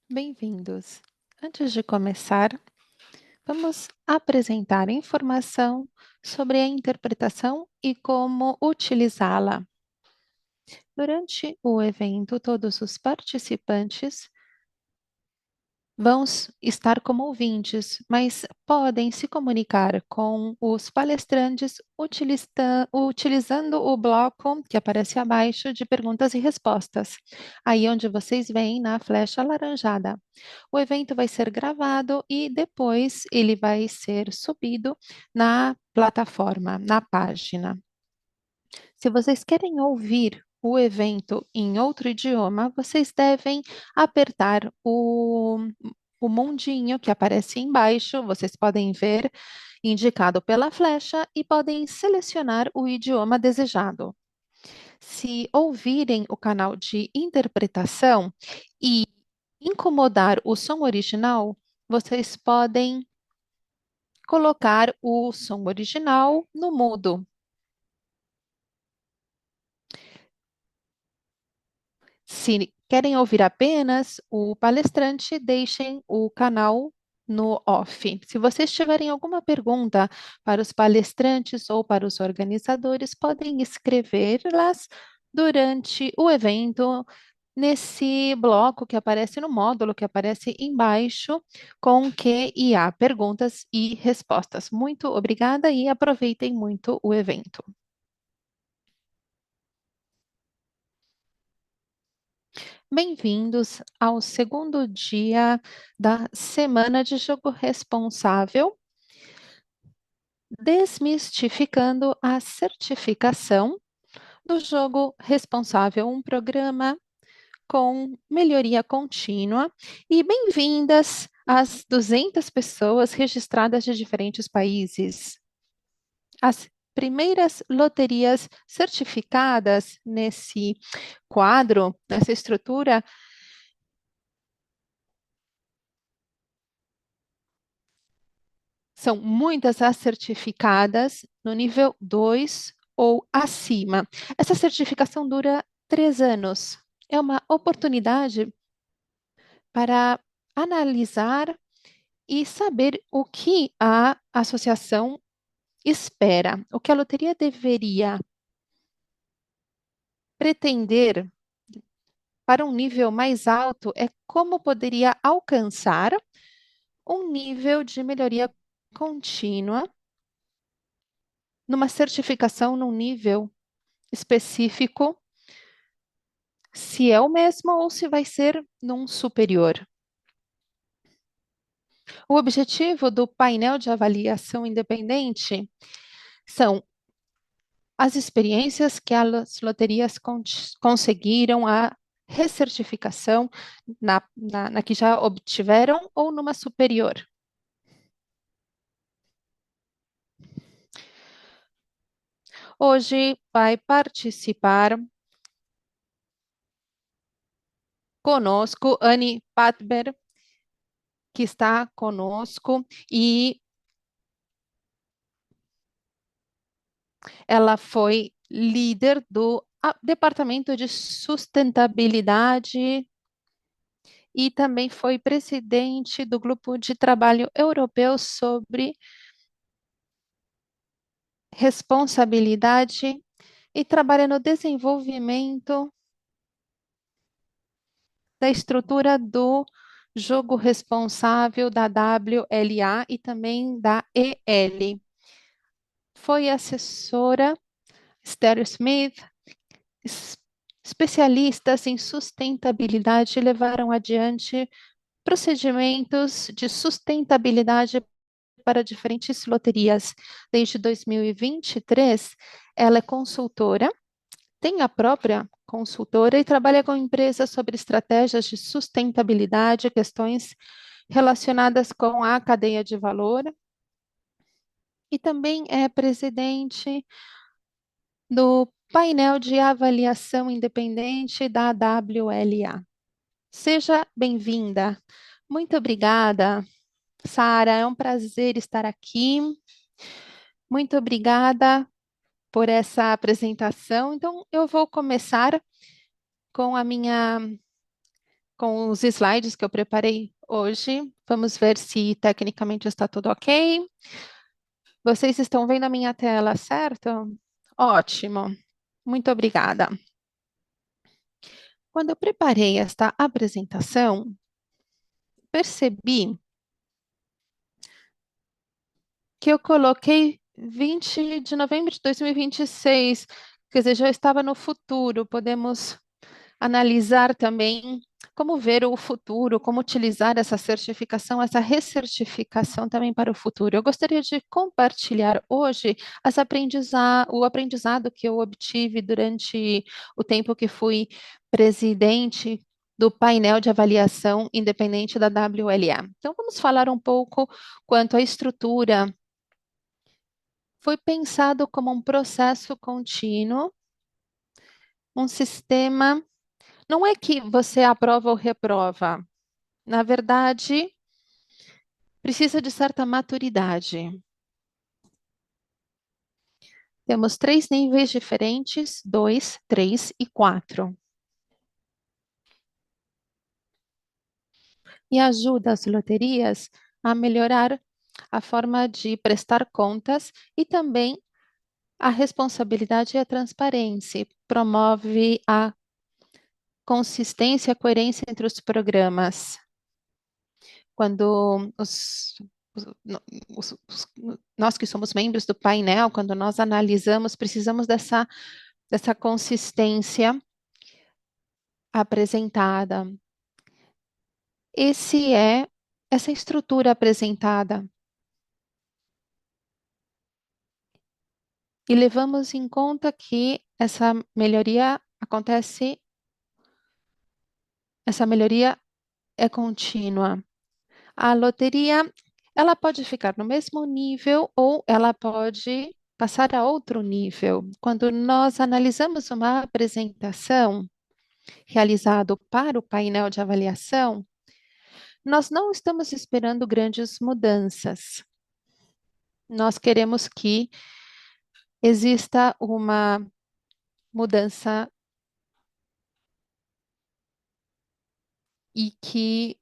Bem-vindos. Antes de começar, vamos apresentar informação sobre a interpretação e como utilizá-la. Durante o evento, todos os participantes vão estar como ouvintes, mas podem se comunicar com os palestrantes utilizando o bloco que aparece abaixo de perguntas e respostas, aí onde vocês veem na flecha alaranjada. O evento vai ser gravado e depois ele vai ser subido na plataforma, na página. Se vocês querem ouvir o evento em outro idioma, vocês devem apertar o mundinho que aparece embaixo, vocês podem ver indicado pela flecha e podem selecionar o idioma desejado. Se ouvirem o canal de interpretação e incomodar o som original, vocês podem colocar o som original no mudo. Se querem ouvir apenas o palestrante, deixem o canal no off. Se vocês tiverem alguma pergunta para os palestrantes ou para os organizadores, podem escrevê-las durante o evento, nesse bloco que aparece no módulo que aparece embaixo, com Q e A, perguntas e respostas. Muito obrigada e aproveitem muito o evento. Bem-vindos ao segundo dia da Semana de Jogo Responsável, desmistificando a certificação do Jogo Responsável, um programa com melhoria contínua. E bem-vindas às 200 pessoas registradas de diferentes países. As primeiras loterias certificadas nesse quadro, nessa estrutura, são muitas as certificadas no nível 2 ou acima. Essa certificação dura 3 anos. É uma oportunidade para analisar e saber o que a associação espera, o que a loteria deveria pretender para um nível mais alto é como poderia alcançar um nível de melhoria contínua numa certificação num nível específico, se é o mesmo ou se vai ser num superior. O objetivo do painel de avaliação independente são as experiências que as loterias conseguiram, a recertificação na que já obtiveram ou numa superior. Hoje vai participar conosco Anne Patber, que está conosco, e ela foi líder do Departamento de Sustentabilidade e também foi presidente do Grupo de Trabalho Europeu sobre Responsabilidade e trabalha no desenvolvimento da estrutura do jogo responsável da WLA e também da EL. Foi assessora Esther Smith, especialistas em sustentabilidade levaram adiante procedimentos de sustentabilidade para diferentes loterias. Desde 2023, ela é consultora, tem a própria consultora e trabalha com empresas sobre estratégias de sustentabilidade, questões relacionadas com a cadeia de valor, e também é presidente do painel de avaliação independente da WLA. Seja bem-vinda. Muito obrigada, Sara. É um prazer estar aqui. Muito obrigada por essa apresentação. Então, eu vou começar com a minha com os slides que eu preparei hoje. Vamos ver se tecnicamente está tudo ok. Vocês estão vendo a minha tela, certo? Ótimo. Muito obrigada. Quando eu preparei esta apresentação, percebi que eu coloquei 20 de novembro de 2026, quer dizer, já estava no futuro. Podemos analisar também como ver o futuro, como utilizar essa certificação, essa recertificação também para o futuro. Eu gostaria de compartilhar hoje o aprendizado que eu obtive durante o tempo que fui presidente do painel de avaliação independente da WLA. Então, vamos falar um pouco quanto à estrutura. Foi pensado como um processo contínuo, um sistema. Não é que você aprova ou reprova. Na verdade, precisa de certa maturidade. Temos três níveis diferentes: 2, 3 e 4. E ajuda as loterias a melhorar a forma de prestar contas e também a responsabilidade e a transparência. Promove a consistência e a coerência entre os programas. Quando nós que somos membros do painel, quando nós analisamos, precisamos dessa consistência apresentada. Esse é essa estrutura apresentada. E levamos em conta que essa melhoria é contínua. A loteria, ela pode ficar no mesmo nível ou ela pode passar a outro nível. Quando nós analisamos uma apresentação realizada para o painel de avaliação, nós não estamos esperando grandes mudanças. Nós queremos que exista uma mudança e que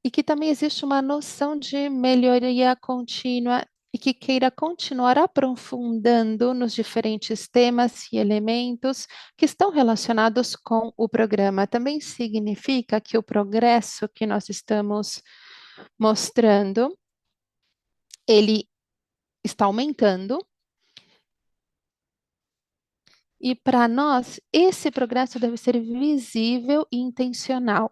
e que também existe uma noção de melhoria contínua e que queira continuar aprofundando nos diferentes temas e elementos que estão relacionados com o programa. Também significa que o progresso que nós estamos mostrando, ele está aumentando. E para nós, esse progresso deve ser visível e intencional.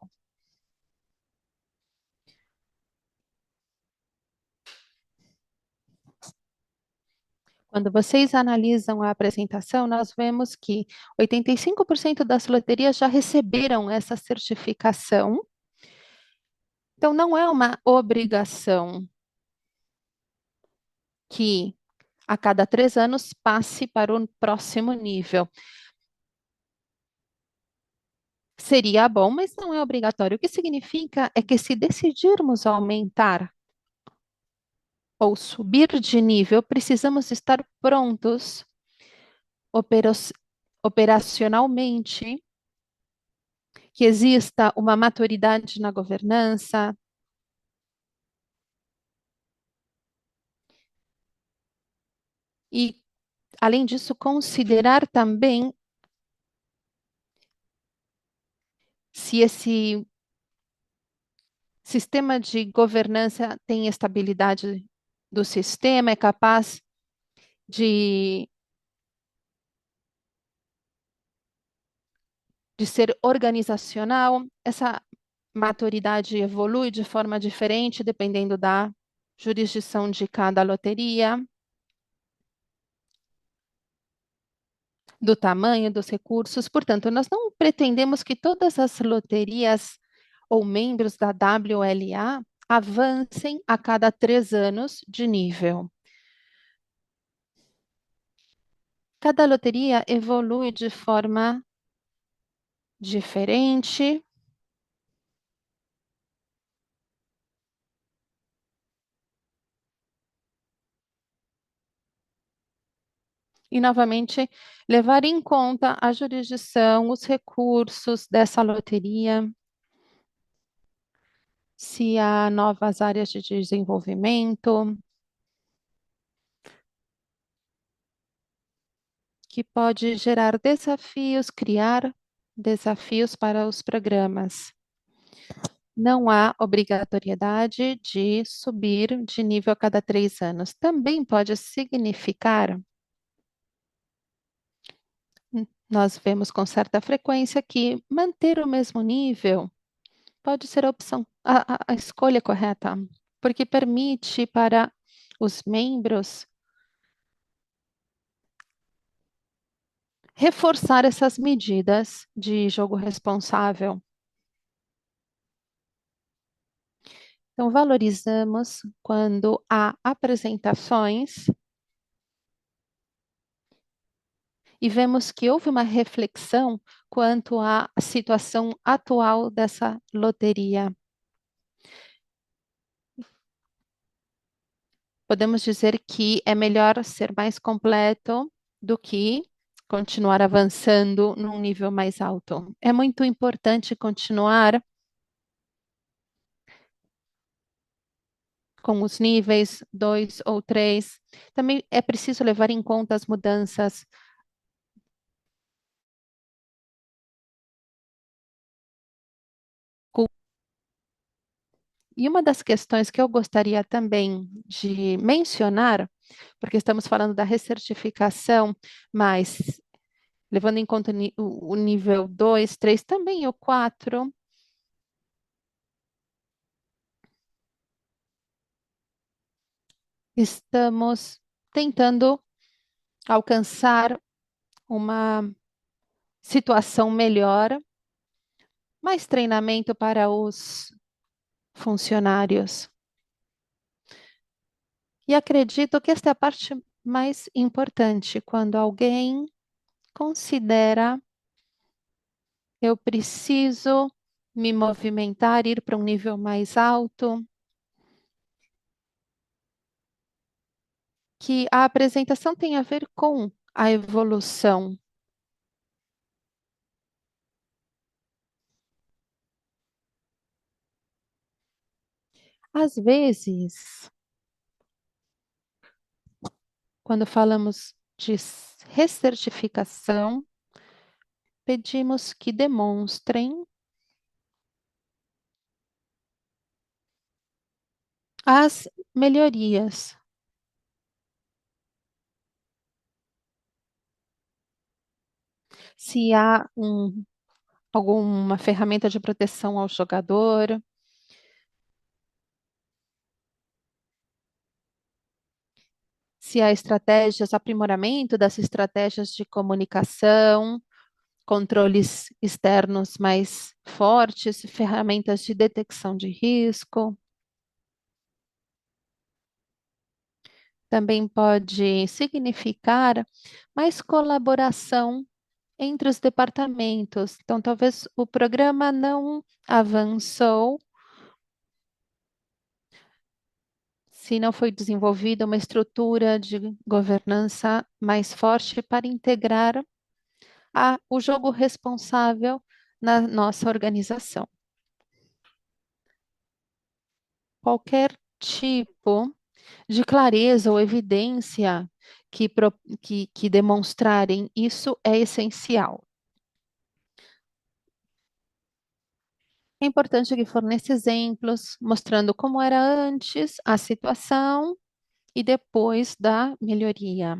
Quando vocês analisam a apresentação, nós vemos que 85% das loterias já receberam essa certificação. Então, não é uma obrigação que a cada 3 anos passe para o próximo nível. Seria bom, mas não é obrigatório. O que significa é que se decidirmos aumentar ou subir de nível, precisamos estar prontos opera- operacionalmente, que exista uma maturidade na governança e, além disso, considerar também se esse sistema de governança tem estabilidade do sistema, é capaz de, de ser organizacional. Essa maturidade evolui de forma diferente dependendo da jurisdição de cada loteria, do tamanho dos recursos. Portanto, nós não pretendemos que todas as loterias ou membros da WLA avancem a cada 3 anos de nível. Cada loteria evolui de forma diferente E, novamente, levar em conta a jurisdição, os recursos dessa loteria, se há novas áreas de desenvolvimento, que pode gerar desafios, criar desafios para os programas. Não há obrigatoriedade de subir de nível a cada 3 anos. Também pode significar, nós vemos com certa frequência, que manter o mesmo nível pode ser a opção, a escolha correta, porque permite para os membros reforçar essas medidas de jogo responsável. Então, valorizamos quando há apresentações e vemos que houve uma reflexão quanto à situação atual dessa loteria. Podemos dizer que é melhor ser mais completo do que continuar avançando num nível mais alto. É muito importante continuar com os níveis 2 ou 3. Também é preciso levar em conta as mudanças. E uma das questões que eu gostaria também de mencionar, porque estamos falando da recertificação, mas levando em conta o nível 2, 3, também o 4, estamos tentando alcançar uma situação melhor, mais treinamento para os funcionários. E acredito que esta é a parte mais importante, quando alguém considera eu preciso me movimentar, ir para um nível mais alto, que a apresentação tem a ver com a evolução. Às vezes, quando falamos de recertificação, pedimos que demonstrem as melhorias. Se há alguma ferramenta de proteção ao jogador, se há estratégias, aprimoramento das estratégias de comunicação, controles externos mais fortes, ferramentas de detecção de risco. Também pode significar mais colaboração entre os departamentos. Então, talvez o programa não avançou se não foi desenvolvida uma estrutura de governança mais forte para integrar o jogo responsável na nossa organização. Qualquer tipo de clareza ou evidência que demonstrarem isso é essencial. É importante que forneça exemplos mostrando como era antes a situação e depois da melhoria.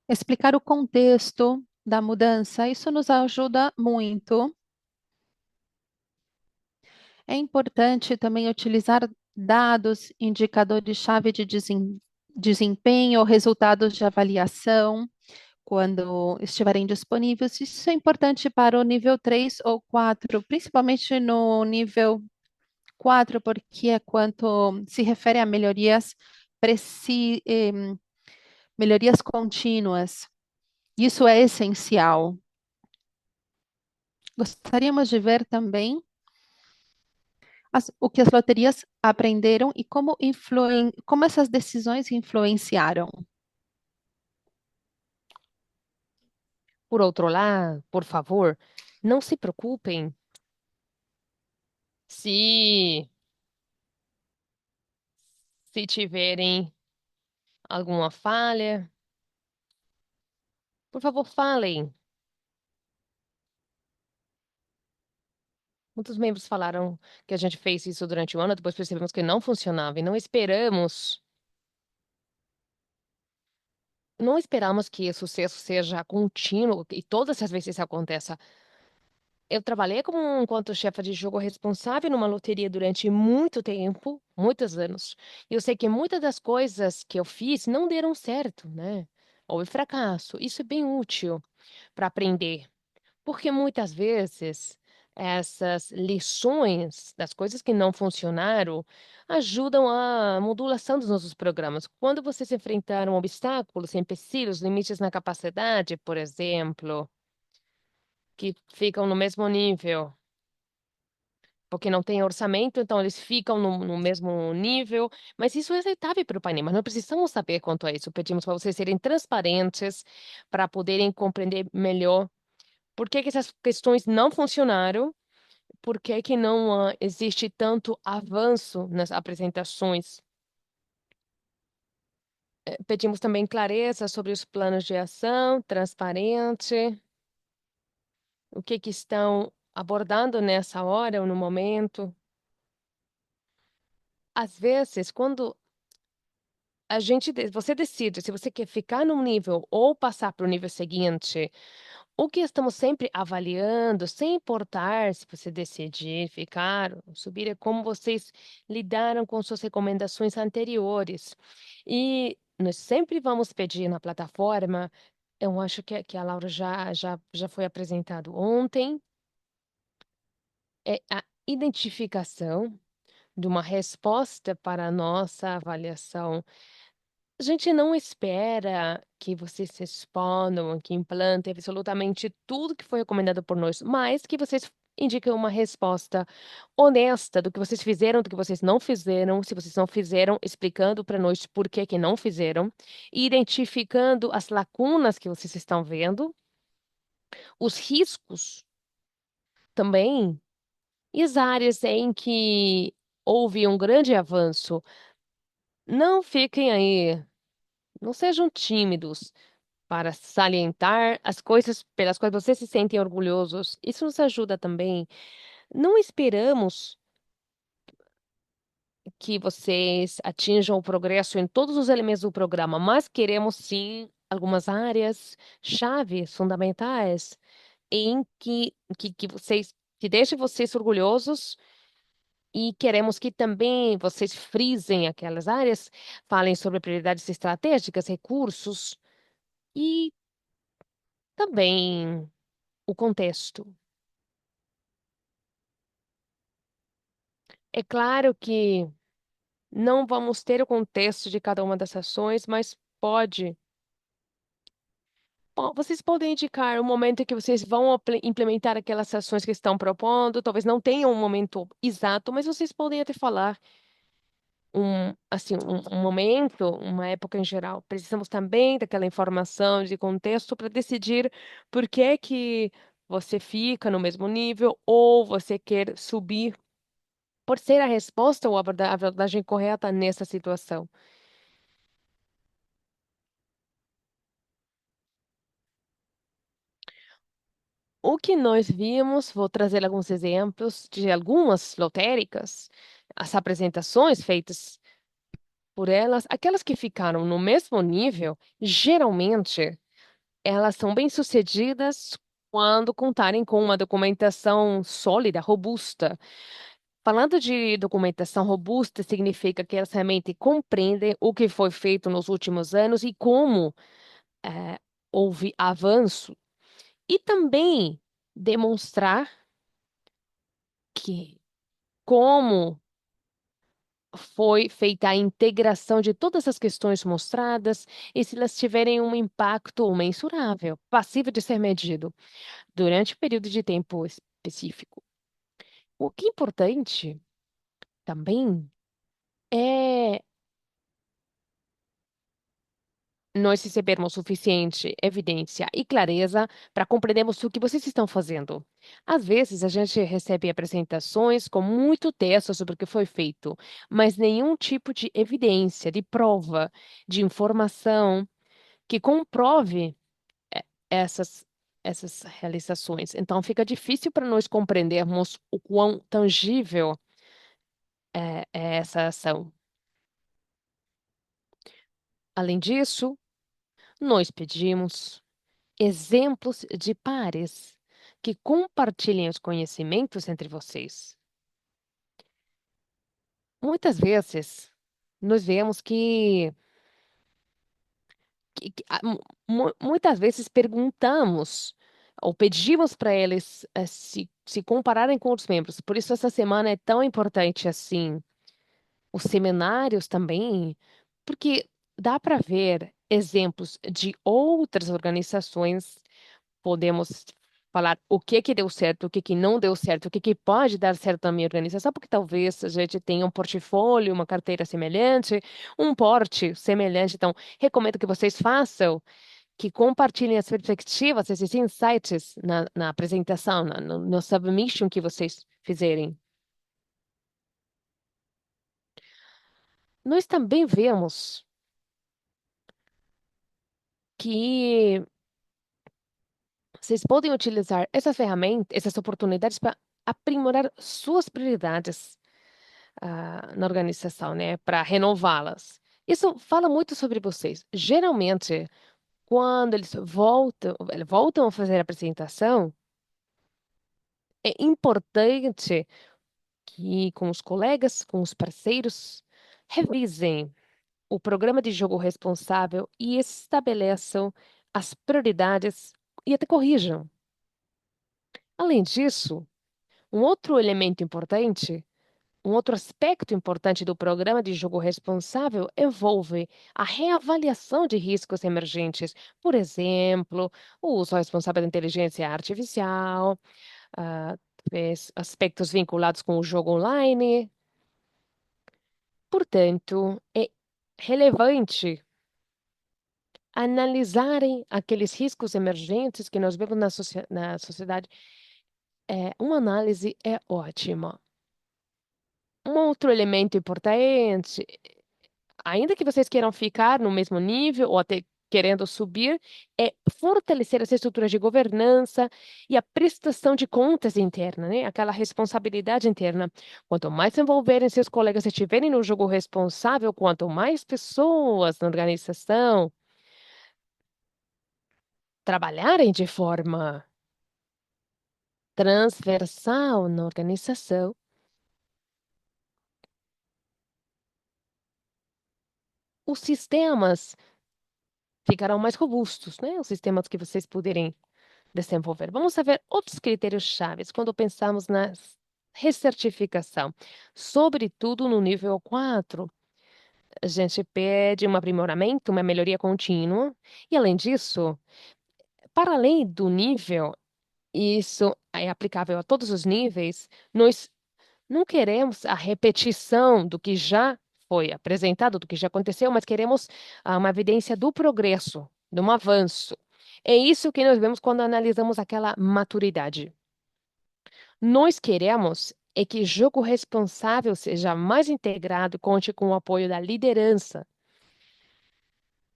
Explicar o contexto da mudança, isso nos ajuda muito. É importante também utilizar dados, indicadores-chave de desempenho ou resultados de avaliação, quando estiverem disponíveis. Isso é importante para o nível 3 ou 4, principalmente no nível 4, porque é quanto se refere a melhorias contínuas. Isso é essencial. Gostaríamos de ver também o que as loterias aprenderam e como essas decisões influenciaram. Por outro lado, por favor, não se preocupem se se tiverem alguma falha. Por favor, falem. Muitos membros falaram que a gente fez isso durante o ano, depois percebemos que não funcionava e não esperamos que o sucesso seja contínuo e todas as vezes isso aconteça. Eu trabalhei como enquanto chefe de jogo responsável numa loteria durante muito tempo, muitos anos. E eu sei que muitas das coisas que eu fiz não deram certo, né? Houve fracasso. Isso é bem útil para aprender. Porque muitas vezes essas lições das coisas que não funcionaram ajudam a modulação dos nossos programas. Quando vocês enfrentaram obstáculos, empecilhos, limites na capacidade, por exemplo, que ficam no mesmo nível, porque não tem orçamento, então eles ficam no mesmo nível, mas isso é aceitável para o painel, mas não precisamos saber quanto a isso. Pedimos para vocês serem transparentes para poderem compreender melhor por que que essas questões não funcionaram. Por que que não existe tanto avanço nas apresentações? Pedimos também clareza sobre os planos de ação, transparente, o que que estão abordando nessa hora ou no momento. Às vezes, quando você decide se você quer ficar num nível ou passar para o nível seguinte, o que estamos sempre avaliando, sem importar se você decidir ficar ou subir, é como vocês lidaram com suas recomendações anteriores. E nós sempre vamos pedir na plataforma, eu acho que a Laura já foi apresentado ontem, é a identificação de uma resposta para a nossa avaliação. A gente não espera que vocês respondam, que implantem absolutamente tudo que foi recomendado por nós, mas que vocês indiquem uma resposta honesta do que vocês fizeram, do que vocês não fizeram, se vocês não fizeram, explicando para nós por que que não fizeram, e identificando as lacunas que vocês estão vendo, os riscos também, e as áreas em que houve um grande avanço. Não fiquem aí, não sejam tímidos para salientar as coisas pelas quais vocês se sentem orgulhosos. Isso nos ajuda também. Não esperamos que vocês atinjam o progresso em todos os elementos do programa, mas queremos sim algumas áreas chaves, fundamentais, em que vocês que deixem vocês orgulhosos. E queremos que também vocês frisem aquelas áreas, falem sobre prioridades estratégicas, recursos e também o contexto. É claro que não vamos ter o contexto de cada uma das ações, mas vocês podem indicar o momento em que vocês vão implementar aquelas ações que estão propondo. Talvez não tenham um momento exato, mas vocês podem até falar um momento, uma época em geral. Precisamos também daquela informação de contexto para decidir por que que você fica no mesmo nível ou você quer subir por ser a resposta ou a abordagem correta nessa situação. O que nós vimos, vou trazer alguns exemplos de algumas lotéricas, as apresentações feitas por elas, aquelas que ficaram no mesmo nível, geralmente elas são bem-sucedidas quando contarem com uma documentação sólida, robusta. Falando de documentação robusta, significa que elas realmente compreendem o que foi feito nos últimos anos e como eh, houve avanço. E também demonstrar que como foi feita a integração de todas as questões mostradas e se elas tiverem um impacto mensurável, passível de ser medido durante o período de tempo específico. O que é importante também é nós recebermos suficiente evidência e clareza para compreendermos o que vocês estão fazendo. Às vezes, a gente recebe apresentações com muito texto sobre o que foi feito, mas nenhum tipo de evidência, de prova, de informação que comprove essas, essas realizações. Então, fica difícil para nós compreendermos o quão tangível é essa ação. Além disso, nós pedimos exemplos de pares que compartilhem os conhecimentos entre vocês. Muitas vezes, nós vemos muitas vezes perguntamos ou pedimos para eles se compararem com outros membros. Por isso, essa semana é tão importante assim. Os seminários também, porque dá para ver exemplos de outras organizações. Podemos falar o que que deu certo, o que que não deu certo, o que que pode dar certo na minha organização, porque talvez a gente tenha um portfólio, uma carteira semelhante, um porte semelhante. Então, recomendo que vocês façam, que compartilhem as perspectivas, esses insights na apresentação, no submission que vocês fizerem. Nós também vemos que vocês podem utilizar essas ferramentas, essas oportunidades para aprimorar suas prioridades na organização, né, para renová-las. Isso fala muito sobre vocês. Geralmente, quando eles voltam a fazer a apresentação, é importante que com os colegas, com os parceiros, revisem o programa de jogo responsável e estabeleçam as prioridades e até corrijam. Além disso, um outro elemento importante, um outro aspecto importante do programa de jogo responsável envolve a reavaliação de riscos emergentes. Por exemplo, o uso responsável da inteligência artificial, ah, aspectos vinculados com o jogo online. Portanto, é relevante analisarem aqueles riscos emergentes que nós vemos na sociedade. Uma análise é ótima. Um outro elemento importante, ainda que vocês queiram ficar no mesmo nível ou até querendo subir, é fortalecer essa estrutura de governança e a prestação de contas interna, né? Aquela responsabilidade interna. Quanto mais se envolverem seus colegas estiverem no jogo responsável, quanto mais pessoas na organização trabalharem de forma transversal na organização, os sistemas ficarão mais robustos, né? Os sistemas que vocês puderem desenvolver. Vamos ver outros critérios chaves quando pensamos na recertificação, sobretudo no nível 4. A gente pede um aprimoramento, uma melhoria contínua, e além disso, para além do nível, isso é aplicável a todos os níveis, nós não queremos a repetição do que já foi apresentado, do que já aconteceu, mas queremos uma evidência do progresso, de um avanço. É isso que nós vemos quando analisamos aquela maturidade. Nós queremos é que jogo responsável seja mais integrado e conte com o apoio da liderança.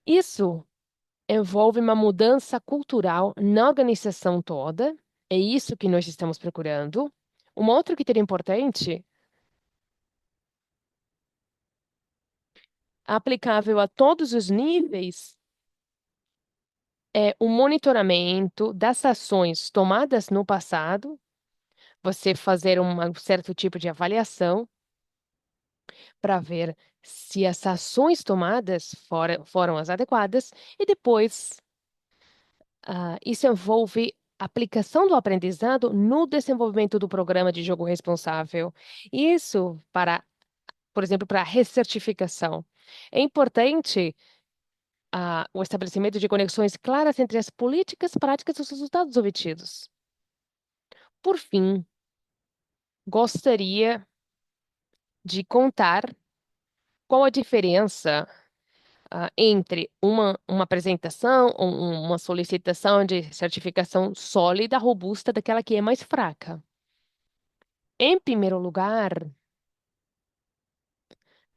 Isso envolve uma mudança cultural na organização toda. É isso que nós estamos procurando. Um outro critério importante, aplicável a todos os níveis, é o monitoramento das ações tomadas no passado, você fazer um certo tipo de avaliação para ver se as ações tomadas foram as adequadas e depois isso envolve a aplicação do aprendizado no desenvolvimento do programa de jogo responsável. Isso para por exemplo, para recertificação. É importante o estabelecimento de conexões claras entre as políticas, práticas e os resultados obtidos. Por fim, gostaria de contar qual a diferença entre uma apresentação ou uma solicitação de certificação sólida, robusta, daquela que é mais fraca. Em primeiro lugar,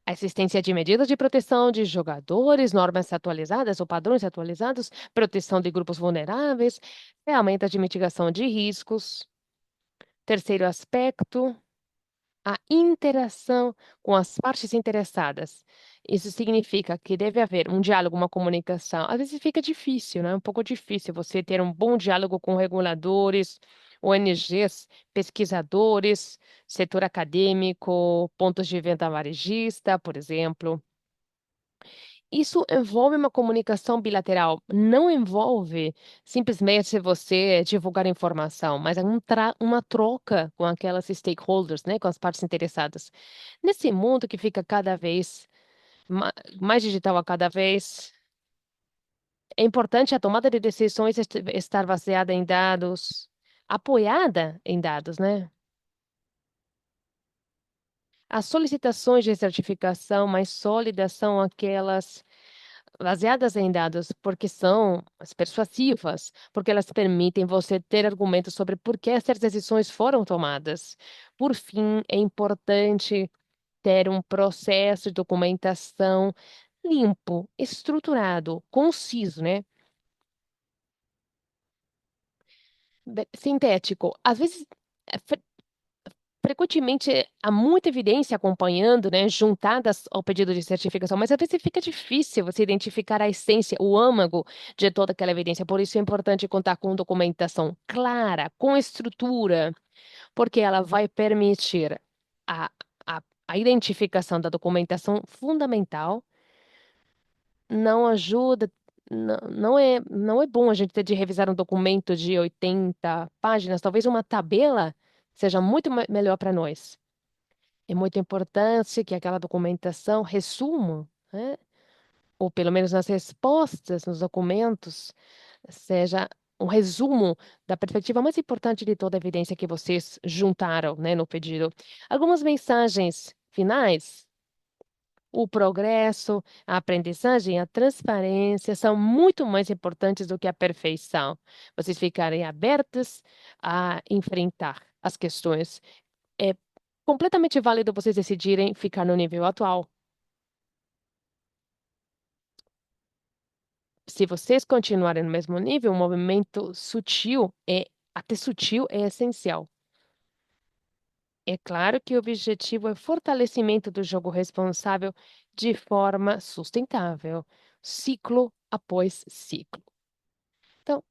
a existência de medidas de proteção de jogadores, normas atualizadas ou padrões atualizados, proteção de grupos vulneráveis, ferramentas de mitigação de riscos. Terceiro aspecto, a interação com as partes interessadas. Isso significa que deve haver um diálogo, uma comunicação. Às vezes fica difícil, né? Um pouco difícil você ter um bom diálogo com reguladores, ONGs, pesquisadores, setor acadêmico, pontos de venda varejista, por exemplo. Isso envolve uma comunicação bilateral, não envolve simplesmente você divulgar informação, mas é uma troca com aquelas stakeholders, né, com as partes interessadas. Nesse mundo que fica cada vez mais digital a cada vez, é importante a tomada de decisões estar baseada em dados, apoiada em dados, né? As solicitações de certificação mais sólidas são aquelas baseadas em dados, porque são as persuasivas, porque elas permitem você ter argumentos sobre por que essas decisões foram tomadas. Por fim, é importante ter um processo de documentação limpo, estruturado, conciso, né? Sintético. Às vezes, é, frequentemente há muita evidência acompanhando, né, juntadas ao pedido de certificação, mas às vezes fica difícil você identificar a essência, o âmago de toda aquela evidência. Por isso é importante contar com documentação clara, com estrutura, porque ela vai permitir a, a identificação da documentação fundamental. Não ajuda, não é bom a gente ter de revisar um documento de 80 páginas, talvez uma tabela seja muito melhor para nós. É muito importante que aquela documentação resuma, né? Ou pelo menos nas respostas, nos documentos, seja um resumo da perspectiva mais importante de toda a evidência que vocês juntaram, né, no pedido. Algumas mensagens finais. O progresso, a aprendizagem, a transparência são muito mais importantes do que a perfeição. Vocês ficarem abertas a enfrentar as questões. É completamente válido vocês decidirem ficar no nível atual. Se vocês continuarem no mesmo nível, o movimento sutil até sutil é essencial. É claro que o objetivo é fortalecimento do jogo responsável de forma sustentável, ciclo após ciclo. Então,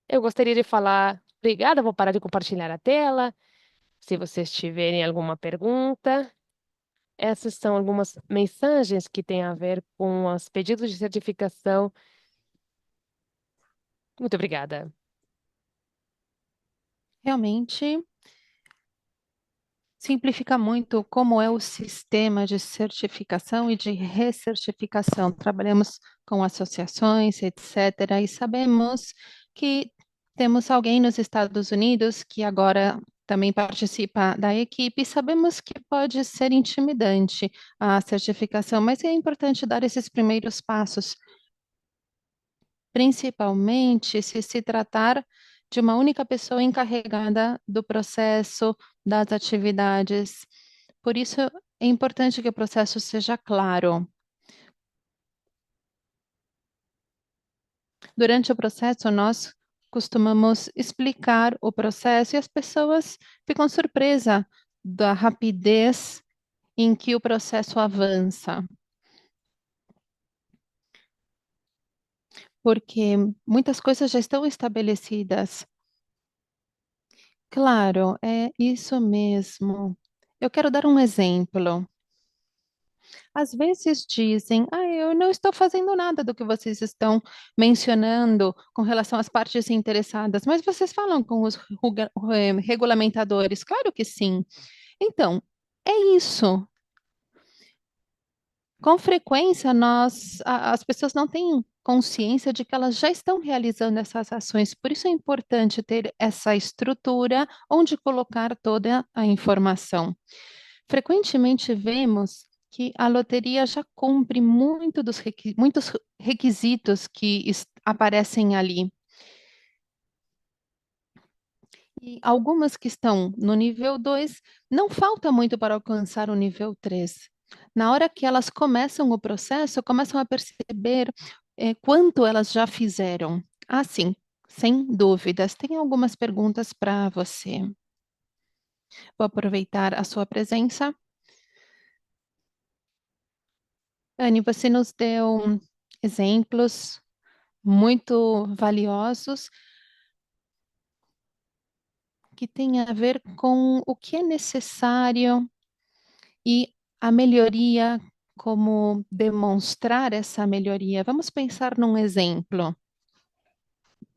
eu gostaria de falar, obrigada, vou parar de compartilhar a tela. Se vocês tiverem alguma pergunta. Essas são algumas mensagens que têm a ver com os pedidos de certificação. Muito obrigada. Realmente simplifica muito como é o sistema de certificação e de recertificação. Trabalhamos com associações, etc., e sabemos que temos alguém nos Estados Unidos que agora também participa da equipe. Sabemos que pode ser intimidante a certificação, mas é importante dar esses primeiros passos, principalmente se tratar de uma única pessoa encarregada do processo, das atividades. Por isso, é importante que o processo seja claro. Durante o processo, nós costumamos explicar o processo e as pessoas ficam surpresas da rapidez em que o processo avança, porque muitas coisas já estão estabelecidas. Claro, é isso mesmo. Eu quero dar um exemplo. Às vezes dizem, eu não estou fazendo nada do que vocês estão mencionando com relação às partes interessadas, mas vocês falam com os regulamentadores? Claro que sim. Então, é isso. Com frequência, as pessoas não têm consciência de que elas já estão realizando essas ações, por isso é importante ter essa estrutura onde colocar toda a informação. Frequentemente vemos que a loteria já cumpre muitos requisitos que aparecem ali. E algumas que estão no nível 2 não falta muito para alcançar o nível 3. Na hora que elas começam o processo, começam a perceber quanto elas já fizeram. Ah, sim, sem dúvidas. Tem algumas perguntas para você. Vou aproveitar a sua presença. Anne, você nos deu exemplos muito valiosos que têm a ver com o que é necessário e a melhoria, como demonstrar essa melhoria. Vamos pensar num exemplo.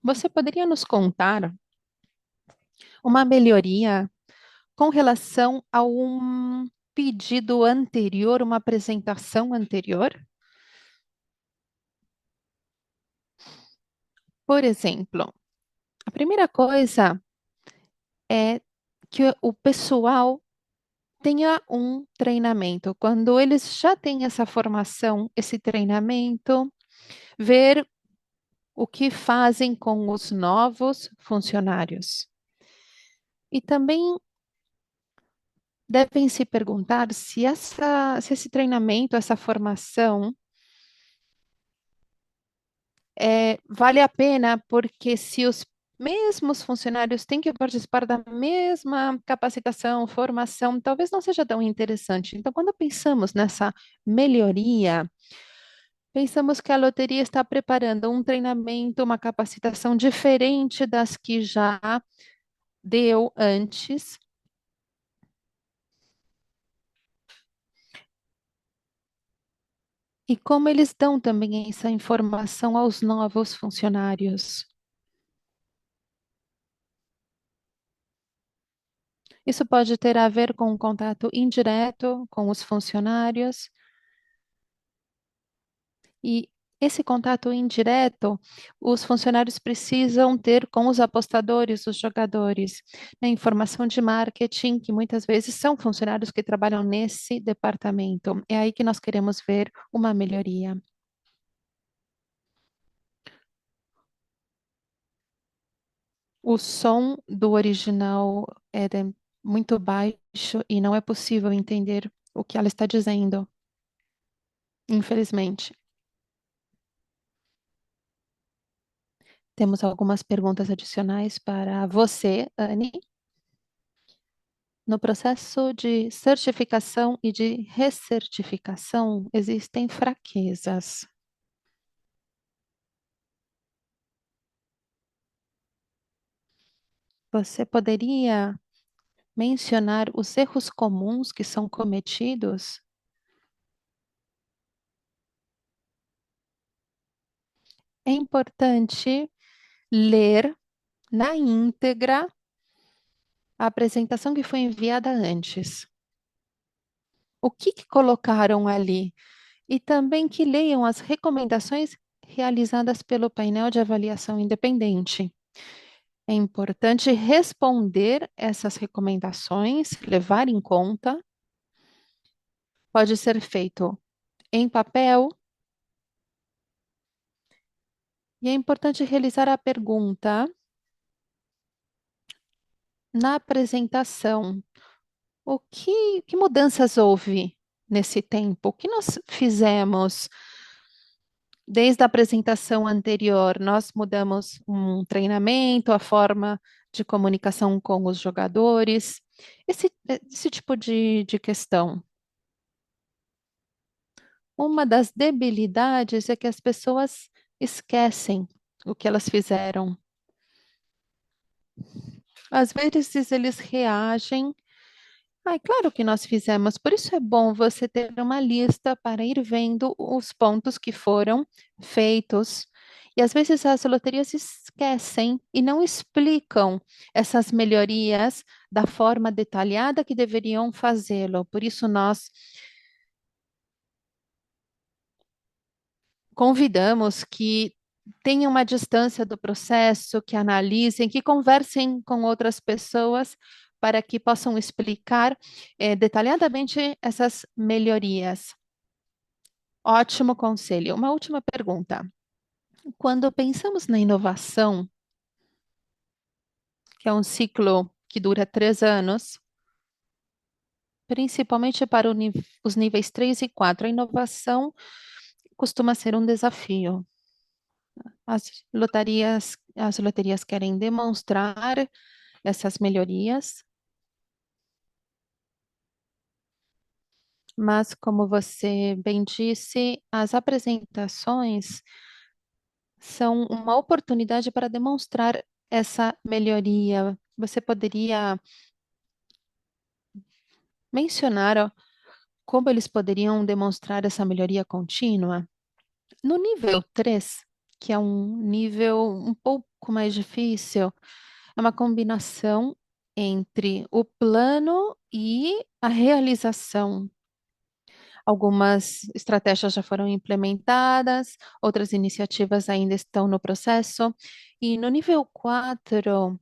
Você poderia nos contar uma melhoria com relação a um pedido anterior, uma apresentação anterior? Por exemplo, a primeira coisa é que o pessoal tenha um treinamento. Quando eles já têm essa formação, esse treinamento, ver o que fazem com os novos funcionários. E também devem se perguntar se esse treinamento, essa formação, vale a pena, porque se os mesmos funcionários têm que participar da mesma capacitação, formação, talvez não seja tão interessante. Então, quando pensamos nessa melhoria, pensamos que a loteria está preparando um treinamento, uma capacitação diferente das que já deu antes. E como eles dão também essa informação aos novos funcionários? Isso pode ter a ver com um contato indireto com os funcionários, e esse contato indireto, os funcionários precisam ter com os apostadores, os jogadores, na informação de marketing, que muitas vezes são funcionários que trabalham nesse departamento. É aí que nós queremos ver uma melhoria. O som do original era muito baixo e não é possível entender o que ela está dizendo, infelizmente. Temos algumas perguntas adicionais para você, Anne. No processo de certificação e de recertificação, existem fraquezas. Você poderia mencionar os erros comuns que são cometidos? É importante ler na íntegra a apresentação que foi enviada antes. O que colocaram ali? E também que leiam as recomendações realizadas pelo painel de avaliação independente. É importante responder essas recomendações, levar em conta. Pode ser feito em papel, e é importante realizar a pergunta na apresentação. Que mudanças houve nesse tempo? O que nós fizemos desde a apresentação anterior? Nós mudamos um treinamento, a forma de comunicação com os jogadores, esse tipo de questão. Uma das debilidades é que as pessoas esquecem o que elas fizeram. Às vezes eles reagem. Ah, é claro que nós fizemos, por isso é bom você ter uma lista para ir vendo os pontos que foram feitos. E às vezes as loterias esquecem e não explicam essas melhorias da forma detalhada que deveriam fazê-lo. Por isso nós convidamos que tenham uma distância do processo, que analisem, que conversem com outras pessoas para que possam explicar detalhadamente essas melhorias. Ótimo conselho. Uma última pergunta. Quando pensamos na inovação, que é um ciclo que dura 3 anos, principalmente para os níveis 3 e 4, a inovação costuma ser um desafio. As loterias querem demonstrar essas melhorias, mas como você bem disse, as apresentações são uma oportunidade para demonstrar essa melhoria. Você poderia mencionar, ó, como eles poderiam demonstrar essa melhoria contínua? No nível 3, que é um nível um pouco mais difícil, é uma combinação entre o plano e a realização. Algumas estratégias já foram implementadas, outras iniciativas ainda estão no processo. E no nível 4,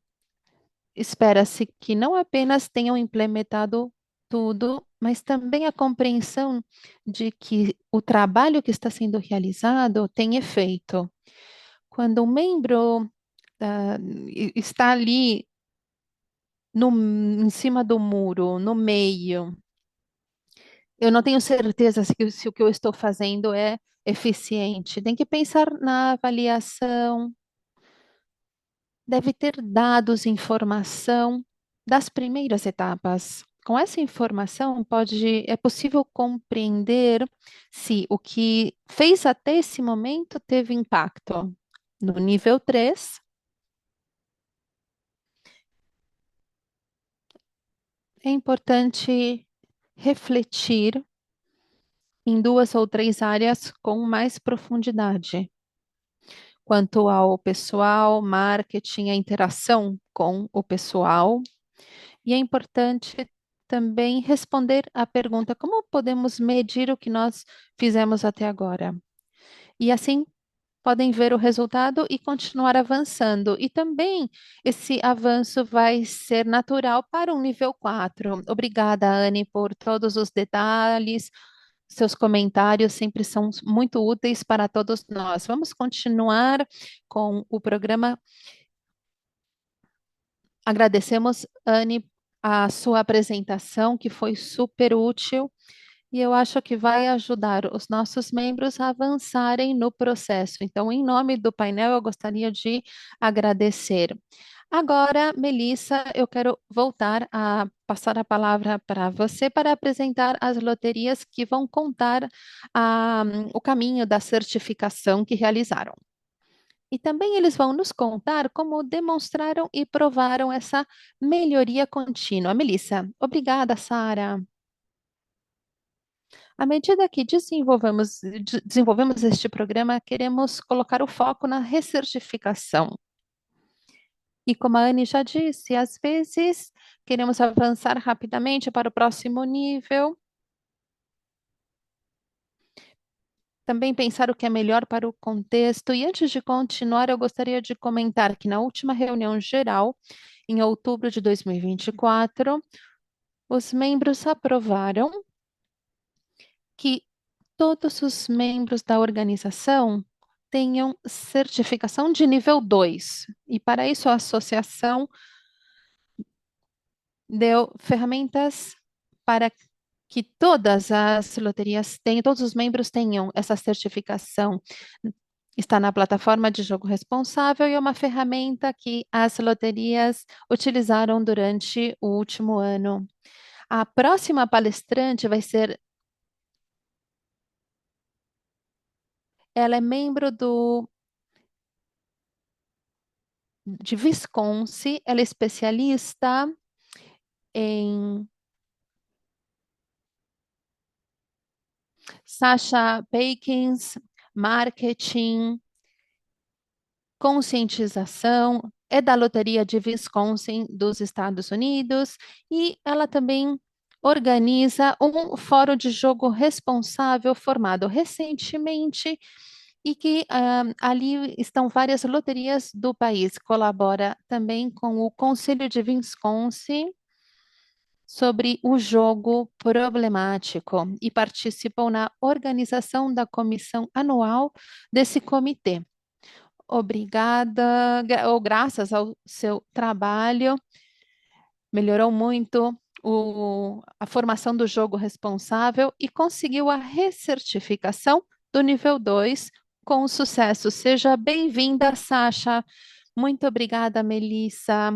espera-se que não apenas tenham implementado tudo, mas também a compreensão de que o trabalho que está sendo realizado tem efeito. Quando um membro está ali em cima do muro, no meio, eu não tenho certeza se o que eu estou fazendo é eficiente. Tem que pensar na avaliação, deve ter dados, informação das primeiras etapas. Com essa informação, é possível compreender se o que fez até esse momento teve impacto. No nível 3, é importante refletir em 2 ou 3 áreas com mais profundidade. Quanto ao pessoal, marketing, a interação com o pessoal. E é importante também responder à pergunta: como podemos medir o que nós fizemos até agora? E assim podem ver o resultado e continuar avançando. E também esse avanço vai ser natural para um nível 4. Obrigada, Anne, por todos os detalhes. Seus comentários sempre são muito úteis para todos nós. Vamos continuar com o programa. Agradecemos, Anne, a sua apresentação, que foi super útil, e eu acho que vai ajudar os nossos membros a avançarem no processo. Então, em nome do painel, eu gostaria de agradecer. Agora, Melissa, eu quero voltar a passar a palavra para você para apresentar as loterias que vão contar o caminho da certificação que realizaram. E também eles vão nos contar como demonstraram e provaram essa melhoria contínua. Melissa, obrigada, Sara. À medida que desenvolvemos este programa, queremos colocar o foco na recertificação. E como a Anne já disse, às vezes queremos avançar rapidamente para o próximo nível, também pensar o que é melhor para o contexto. E antes de continuar, eu gostaria de comentar que na última reunião geral, em outubro de 2024, os membros aprovaram que todos os membros da organização tenham certificação de nível 2. E para isso a associação deu ferramentas para que todas as loterias tenham, todos os membros tenham essa certificação. Está na plataforma de jogo responsável e é uma ferramenta que as loterias utilizaram durante o último ano. A próxima palestrante vai ser, ela é membro de Wisconsin, ela é especialista em Sasha Bakins, marketing, conscientização, é da Loteria de Wisconsin dos Estados Unidos e ela também organiza um fórum de jogo responsável formado recentemente e que ali estão várias loterias do país. Colabora também com o Conselho de Wisconsin sobre o jogo problemático e participou na organização da comissão anual desse comitê. Obrigada, ou graças ao seu trabalho, melhorou muito a formação do jogo responsável e conseguiu a recertificação do nível 2 com sucesso. Seja bem-vinda, Sasha. Muito obrigada, Melissa.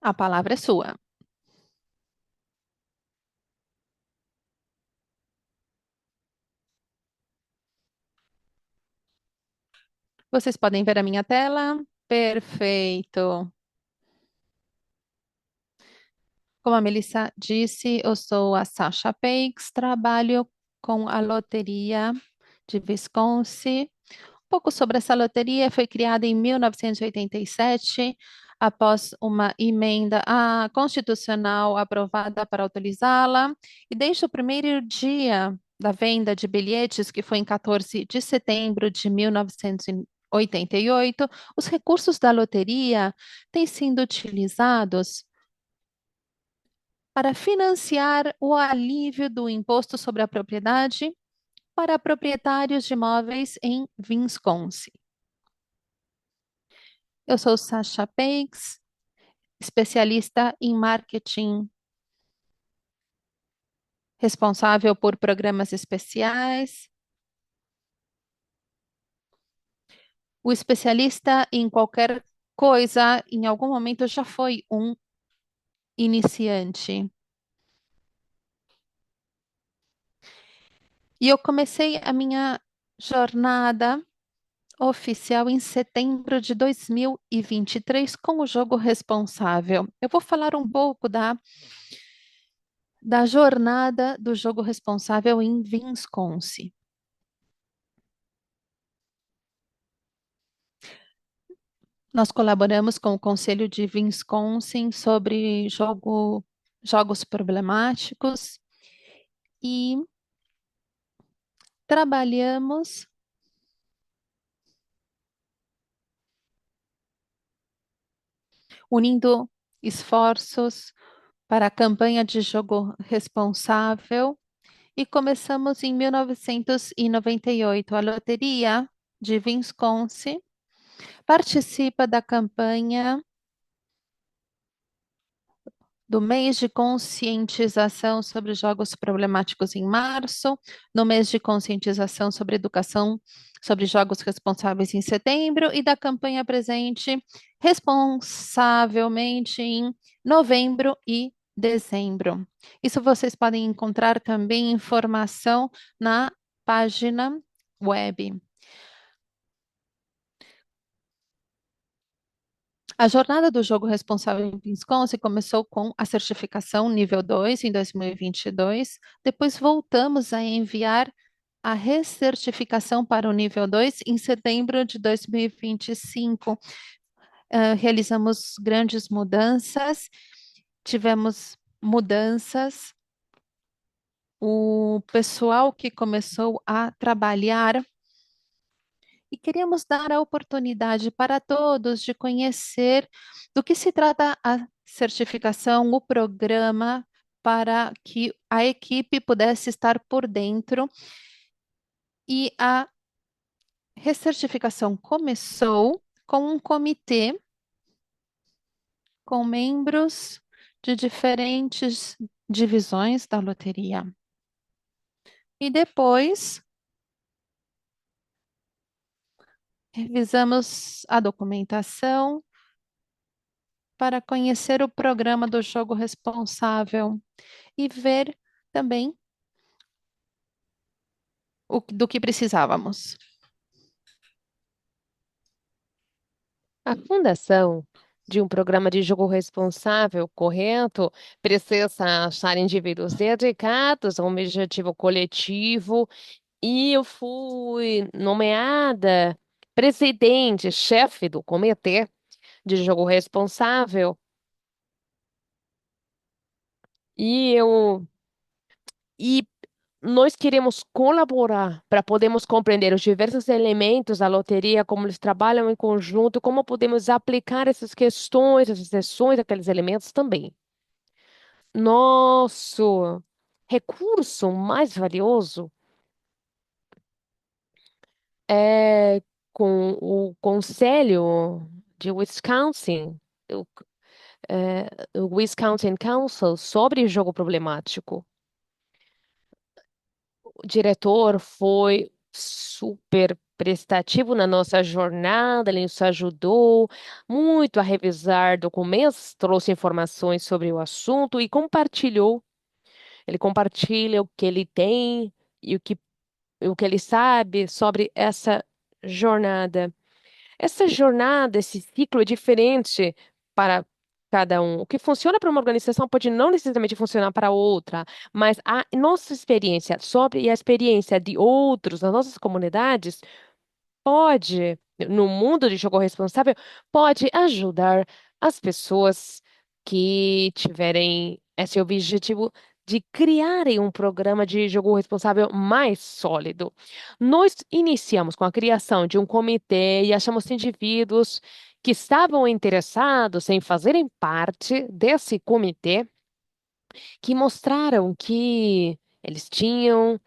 A palavra é sua. Vocês podem ver a minha tela? Perfeito. Como a Melissa disse, eu sou a Sasha Peix, trabalho com a loteria de Wisconsin. Um pouco sobre essa loteria, foi criada em 1987, após uma emenda constitucional aprovada para autorizá-la, e desde o primeiro dia da venda de bilhetes, que foi em 14 de setembro de 1988, os recursos da loteria têm sido utilizados para financiar o alívio do imposto sobre a propriedade para proprietários de imóveis em Wisconsin. Eu sou Sasha Peix, especialista em marketing, responsável por programas especiais. O especialista em qualquer coisa, em algum momento já foi um iniciante. E eu comecei a minha jornada oficial em setembro de 2023 com o jogo responsável. Eu vou falar um pouco da jornada do jogo responsável em Wisconsin. Nós colaboramos com o Conselho de Wisconsin sobre jogos problemáticos e trabalhamos unindo esforços para a campanha de jogo responsável e começamos em 1998. A loteria de Wisconsin participa da campanha do mês de conscientização sobre jogos problemáticos em março, no mês de conscientização sobre educação sobre jogos responsáveis em setembro e da campanha presente responsavelmente em novembro e dezembro. Isso vocês podem encontrar também informação na página web. A jornada do jogo responsável em Wisconsin começou com a certificação nível 2 em 2022. Depois voltamos a enviar a recertificação para o nível 2 em setembro de 2025. Realizamos grandes mudanças, tivemos mudanças. O pessoal que começou a trabalhar e queríamos dar a oportunidade para todos de conhecer do que se trata a certificação, o programa, para que a equipe pudesse estar por dentro. E a recertificação começou com um comitê com membros de diferentes divisões da loteria. E depois revisamos a documentação para conhecer o programa do jogo responsável e ver também do que precisávamos. A fundação de um programa de jogo responsável, correto, precisa achar indivíduos dedicados a um objetivo coletivo e eu fui nomeada presidente, chefe do comitê de jogo responsável e eu e nós queremos colaborar para podermos compreender os diversos elementos da loteria, como eles trabalham em conjunto, como podemos aplicar essas questões, essas sessões, aqueles elementos também. Nosso recurso mais valioso é com o Conselho de Wisconsin, o, o Wisconsin Council, sobre jogo problemático. O diretor foi super prestativo na nossa jornada, ele nos ajudou muito a revisar documentos, trouxe informações sobre o assunto e compartilhou. Ele compartilha o que ele tem e o que ele sabe sobre essa jornada. Essa jornada, esse ciclo é diferente para cada um. O que funciona para uma organização pode não necessariamente funcionar para outra, mas a nossa experiência sobre e a experiência de outros nas nossas comunidades pode, no mundo de jogo responsável, pode ajudar as pessoas que tiverem esse objetivo de criarem um programa de jogo responsável mais sólido. Nós iniciamos com a criação de um comitê e achamos indivíduos que estavam interessados em fazerem parte desse comitê, que mostraram que eles tinham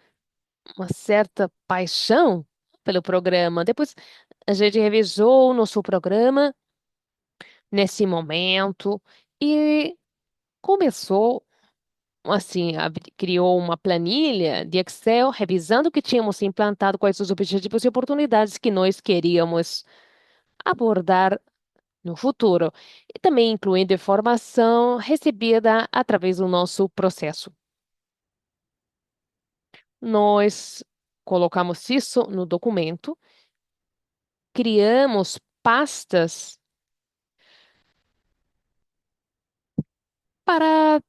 uma certa paixão pelo programa. Depois a gente revisou o nosso programa nesse momento e começou assim, criou uma planilha de Excel revisando o que tínhamos implantado, quais os objetivos e oportunidades que nós queríamos abordar no futuro, e também incluindo informação recebida através do nosso processo. Nós colocamos isso no documento, criamos pastas para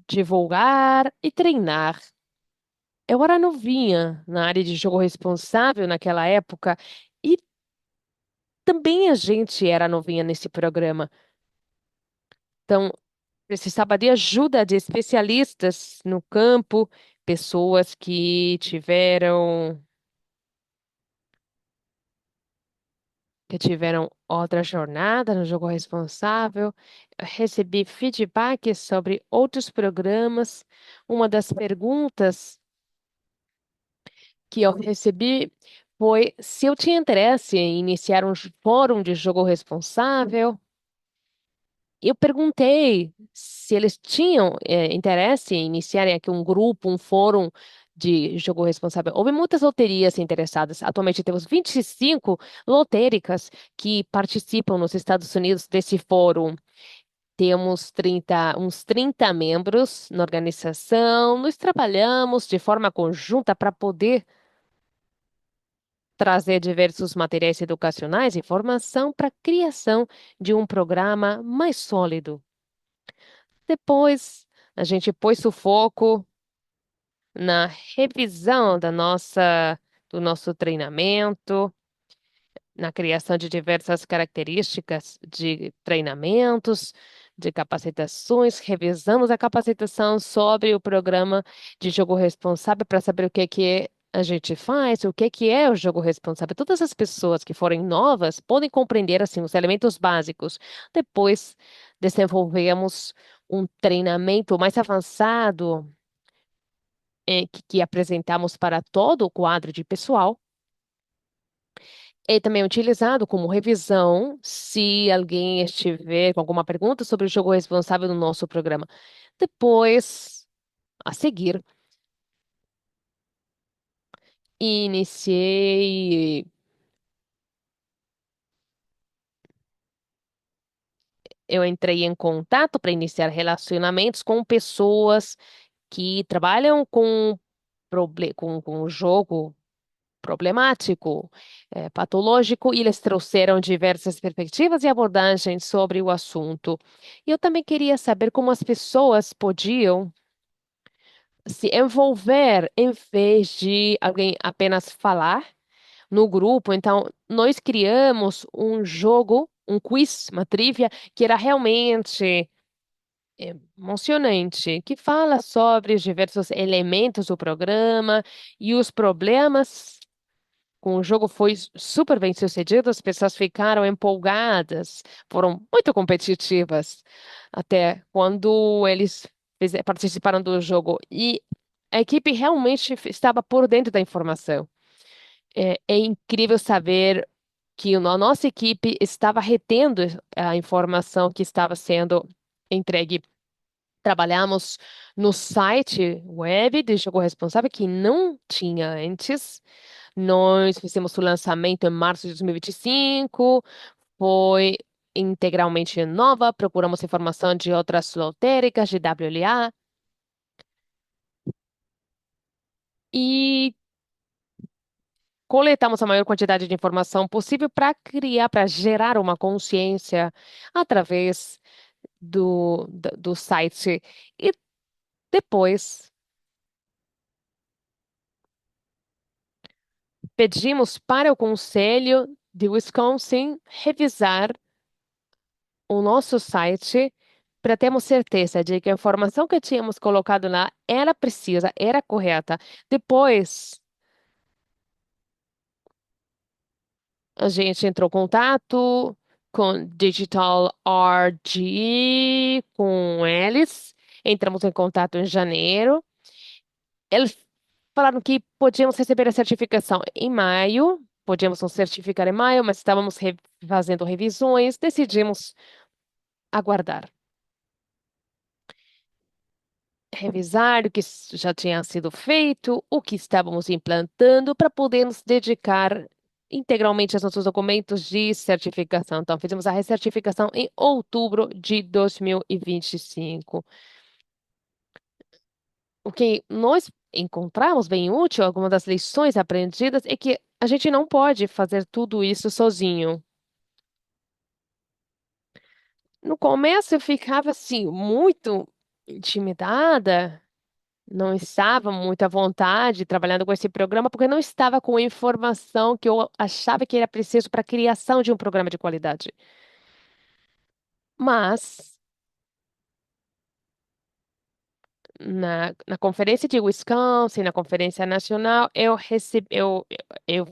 divulgar e treinar. Eu era novinha na área de jogo responsável naquela época e também a gente era novinha nesse programa. Então, precisava de ajuda de especialistas no campo, pessoas que tiveram outra jornada no jogo responsável. Eu recebi feedback sobre outros programas. Uma das perguntas que eu recebi foi se eu tinha interesse em iniciar um fórum de jogo responsável. Eu perguntei se eles tinham interesse em iniciarem aqui um grupo, um fórum de jogo responsável. Houve muitas loterias interessadas. Atualmente temos 25 lotéricas que participam nos Estados Unidos desse fórum. Temos uns 30 membros na organização. Nós trabalhamos de forma conjunta para poder trazer diversos materiais educacionais e formação para a criação de um programa mais sólido. Depois, a gente pôs o foco na revisão do nosso treinamento, na criação de diversas características de treinamentos, de capacitações. Revisamos a capacitação sobre o programa de jogo responsável para saber o que que a gente faz, o que é o jogo responsável. Todas as pessoas que forem novas podem compreender assim os elementos básicos. Depois desenvolvemos um treinamento mais avançado que apresentamos para todo o quadro de pessoal. É também utilizado como revisão se alguém estiver com alguma pergunta sobre o jogo responsável no nosso programa. Depois, a seguir, iniciei, eu entrei em contato para iniciar relacionamentos com pessoas que trabalham com o jogo problemático, patológico, e eles trouxeram diversas perspectivas e abordagens sobre o assunto. E eu também queria saber como as pessoas podiam se envolver em vez de alguém apenas falar no grupo. Então, nós criamos um jogo, um quiz, uma trivia, que era realmente emocionante, que fala sobre os diversos elementos do programa e os problemas com o jogo foi super bem sucedido, as pessoas ficaram empolgadas, foram muito competitivas, até quando eles participaram do jogo. E a equipe realmente estava por dentro da informação. É incrível saber que a nossa equipe estava retendo a informação que estava sendo entregue. Trabalhamos no site web de jogo responsável que não tinha antes. Nós fizemos o lançamento em março de 2025, foi integralmente nova, procuramos informação de outras lotéricas, de WLA, e coletamos a maior quantidade de informação possível para criar, para gerar uma consciência através do site. E depois pedimos para o Conselho de Wisconsin revisar o nosso site para termos certeza de que a informação que tínhamos colocado lá era precisa, era correta. Depois, a gente entrou em contato com Digital RG, com eles. Entramos em contato em janeiro. Eles falaram que podíamos receber a certificação em maio. Podíamos nos certificar em maio, mas estávamos fazendo revisões. Decidimos aguardar. Revisar o que já tinha sido feito, o que estávamos implantando, para poder nos dedicar integralmente aos nossos documentos de certificação. Então, fizemos a recertificação em outubro de 2025. O que nós encontramos bem útil, algumas das lições aprendidas, é que a gente não pode fazer tudo isso sozinho. No começo eu ficava assim, muito intimidada. Não estava muito à vontade trabalhando com esse programa porque não estava com a informação que eu achava que era preciso para a criação de um programa de qualidade. Mas na conferência de Wisconsin, na conferência nacional, eu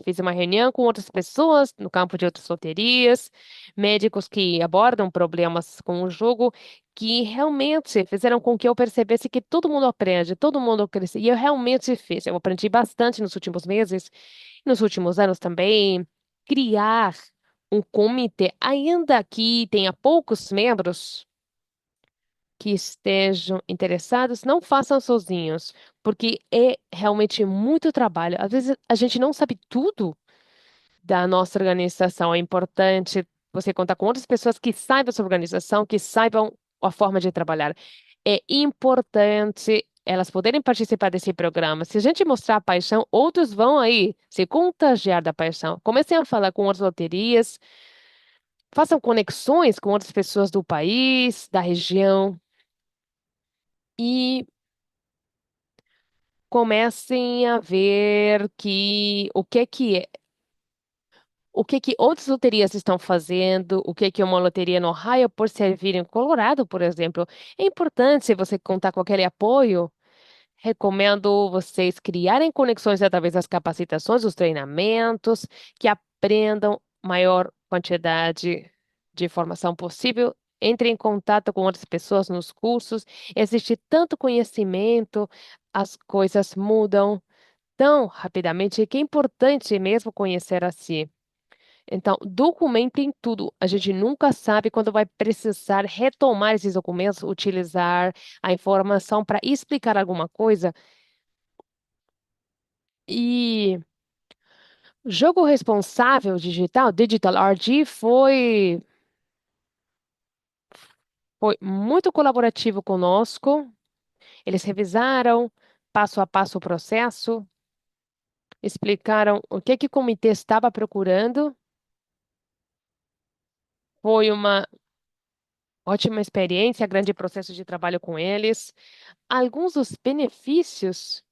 fiz uma reunião com outras pessoas no campo de outras loterias, médicos que abordam problemas com o jogo, que realmente fizeram com que eu percebesse que todo mundo aprende, todo mundo cresce. E eu realmente fiz. Eu aprendi bastante nos últimos meses, nos últimos anos também, criar um comitê, ainda que tenha poucos membros que estejam interessados, não façam sozinhos, porque é realmente muito trabalho. Às vezes a gente não sabe tudo da nossa organização. É importante você contar com outras pessoas que saibam sobre a organização, que saibam a forma de trabalhar. É importante elas poderem participar desse programa. Se a gente mostrar a paixão, outros vão aí se contagiar da paixão. Comecem a falar com outras loterias, façam conexões com outras pessoas do país, da região. E comecem a ver o que que outras loterias estão fazendo, o que que uma loteria no Ohio por servir em Colorado, por exemplo. É importante se você contar com aquele apoio. Recomendo vocês criarem conexões através das capacitações, dos treinamentos, que aprendam maior quantidade de informação possível. Entre em contato com outras pessoas nos cursos. Existe tanto conhecimento, as coisas mudam tão rapidamente que é importante mesmo conhecer a si. Então, documentem tudo. A gente nunca sabe quando vai precisar retomar esses documentos, utilizar a informação para explicar alguma coisa. E jogo responsável digital, Digital RG, foi muito colaborativo conosco. Eles revisaram passo a passo o processo, explicaram o que que o comitê estava procurando. Foi uma ótima experiência, grande processo de trabalho com eles. Alguns dos benefícios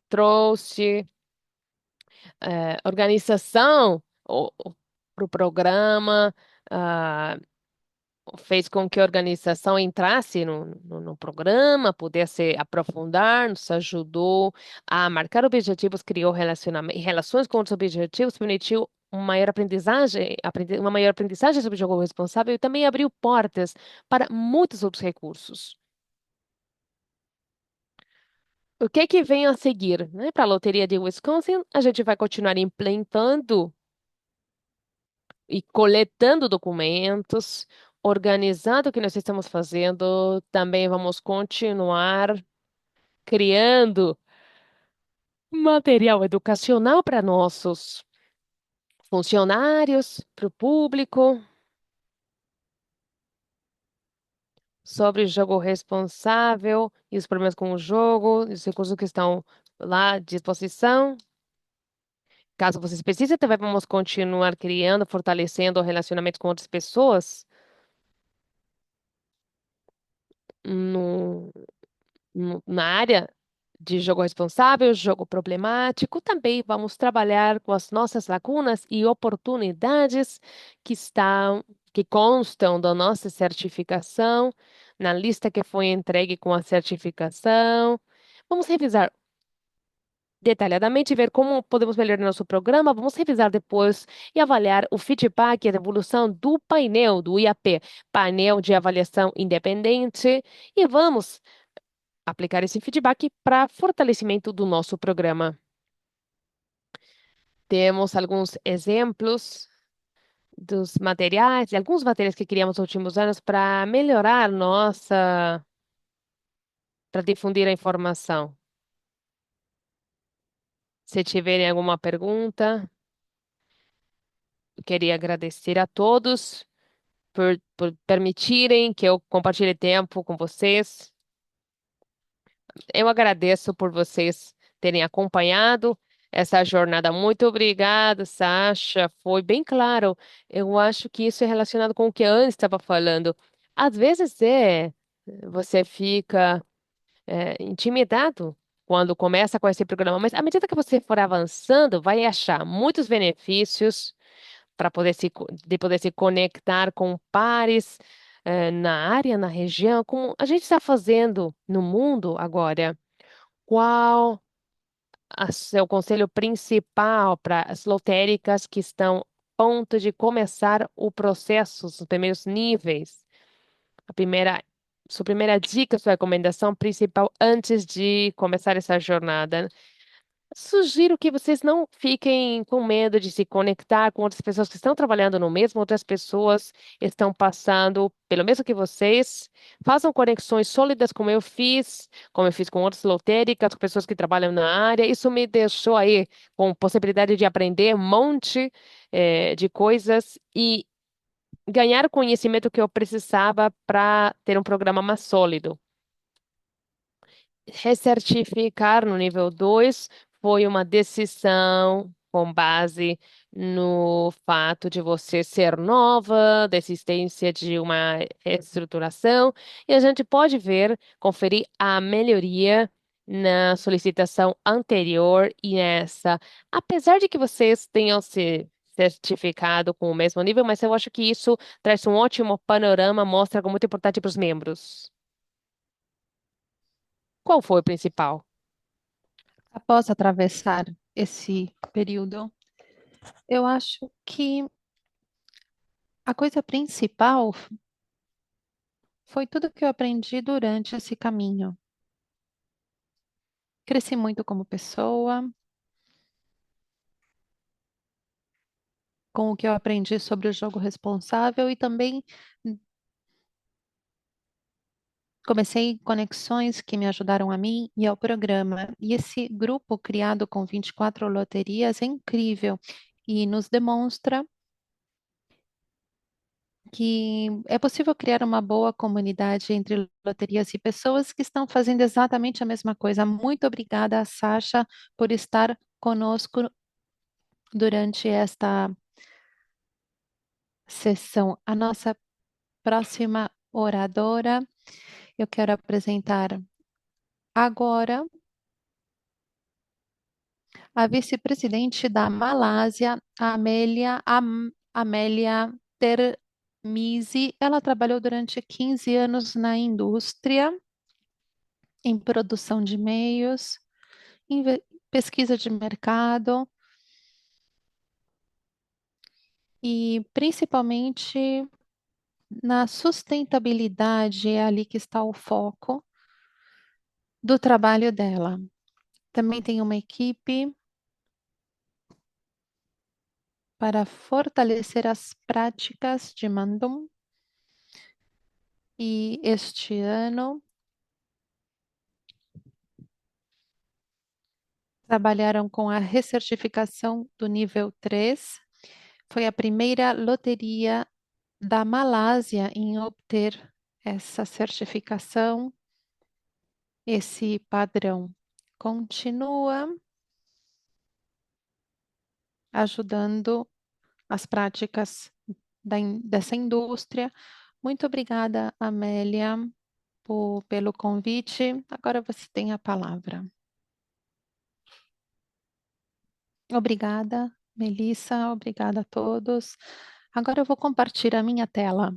trouxe organização para o programa, ah, fez com que a organização entrasse no programa, pudesse aprofundar, nos ajudou a marcar objetivos, criou relações com os objetivos, permitiu uma maior aprendizagem sobre o jogo responsável e também abriu portas para muitos outros recursos. O que é que vem a seguir, né? Para a loteria de Wisconsin, a gente vai continuar implementando e coletando documentos, organizando o que nós estamos fazendo. Também vamos continuar criando material educacional para nossos funcionários, para o público, sobre jogo responsável e os problemas com o jogo, e os recursos que estão lá à disposição. Caso vocês precisem, também vamos continuar criando, fortalecendo o relacionamento com outras pessoas no, na área de jogo responsável, jogo problemático. Também vamos trabalhar com as nossas lacunas e oportunidades que constam da nossa certificação, na lista que foi entregue com a certificação. Vamos revisar detalhadamente, ver como podemos melhorar nosso programa. Vamos revisar depois e avaliar o feedback e a evolução do painel do IAP, painel de avaliação independente, e vamos aplicar esse feedback para fortalecimento do nosso programa. Temos alguns exemplos dos materiais, de alguns materiais que criamos nos últimos anos para melhorar para difundir a informação. Se tiverem alguma pergunta, eu queria agradecer a todos por permitirem que eu compartilhe tempo com vocês. Eu agradeço por vocês terem acompanhado essa jornada. Muito obrigada, Sasha. Foi bem claro. Eu acho que isso é relacionado com o que a Anne estava falando. Às vezes você fica intimidado quando começa com esse programa, mas à medida que você for avançando, vai achar muitos benefícios para poder se conectar com pares na área, na região, como a gente está fazendo no mundo agora. Qual seu conselho principal para as lotéricas que estão a ponto de começar o processo, os primeiros níveis? A primeira, sua primeira dica, sua recomendação principal antes de começar essa jornada? Sugiro que vocês não fiquem com medo de se conectar com outras pessoas que estão trabalhando no mesmo, outras pessoas estão passando pelo mesmo que vocês. Façam conexões sólidas, como eu fiz com outras lotéricas, com pessoas que trabalham na área. Isso me deixou aí com possibilidade de aprender um monte, de coisas e ganhar o conhecimento que eu precisava para ter um programa mais sólido. Recertificar no nível 2 foi uma decisão com base no fato de você ser nova, da existência de uma reestruturação, e a gente pode ver, conferir a melhoria na solicitação anterior e nessa. Apesar de que vocês tenham se certificado com o mesmo nível, mas eu acho que isso traz um ótimo panorama, mostra algo muito importante para os membros. Qual foi o principal? Após atravessar esse período, eu acho que a coisa principal foi tudo que eu aprendi durante esse caminho. Cresci muito como pessoa, com o que eu aprendi sobre o jogo responsável e também comecei conexões que me ajudaram a mim e ao programa. E esse grupo criado com 24 loterias é incrível e nos demonstra que é possível criar uma boa comunidade entre loterias e pessoas que estão fazendo exatamente a mesma coisa. Muito obrigada, Sasha, por estar conosco durante esta sessão. A nossa próxima oradora, eu quero apresentar agora a vice-presidente da Malásia, Amélia Misi, ela trabalhou durante 15 anos na indústria, em produção de meios, pesquisa de mercado e principalmente na sustentabilidade, é ali que está o foco do trabalho dela. Também tem uma equipe para fortalecer as práticas de Mandum e este ano trabalharam com a recertificação do nível 3. Foi a primeira loteria da Malásia em obter essa certificação, esse padrão. Continua ajudando as práticas dessa indústria. Muito obrigada, Amélia, pelo convite. Agora você tem a palavra. Obrigada, Melissa. Obrigada a todos. Agora eu vou compartilhar a minha tela.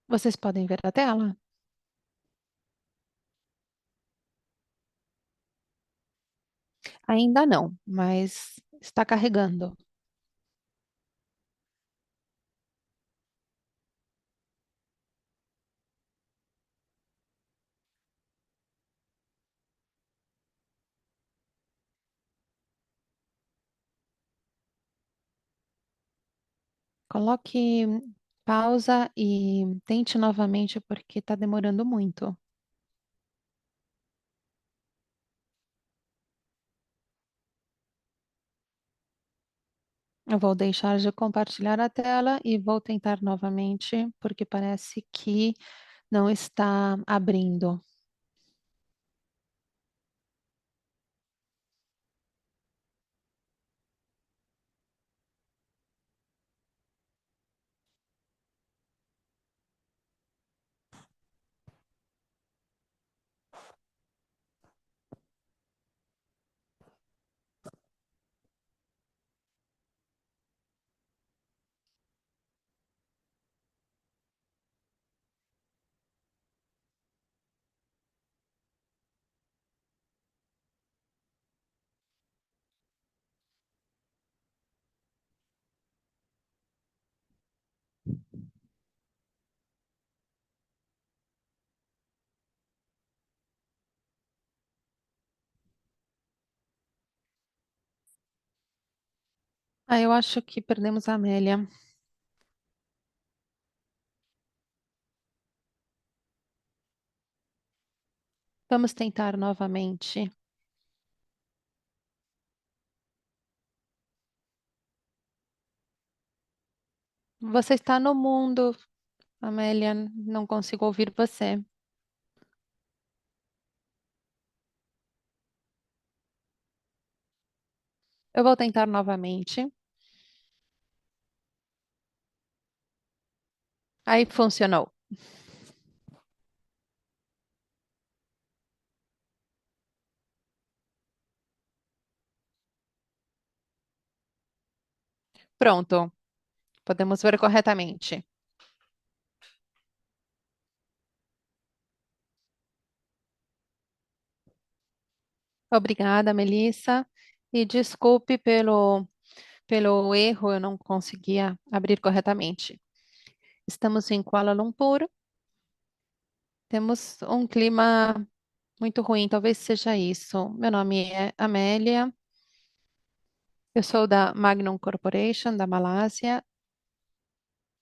Vocês podem ver a tela? Ainda não, mas está carregando. Coloque pausa e tente novamente porque está demorando muito. Eu vou deixar de compartilhar a tela e vou tentar novamente porque parece que não está abrindo. Ah, eu acho que perdemos a Amélia. Vamos tentar novamente. Você está no mundo, Amélia, não consigo ouvir você. Eu vou tentar novamente. Aí funcionou. Pronto, podemos ver corretamente. Obrigada, Melissa. E desculpe pelo erro, eu não conseguia abrir corretamente. Estamos em Kuala Lumpur. Temos um clima muito ruim, talvez seja isso. Meu nome é Amélia. Eu sou da Magnum Corporation, da Malásia,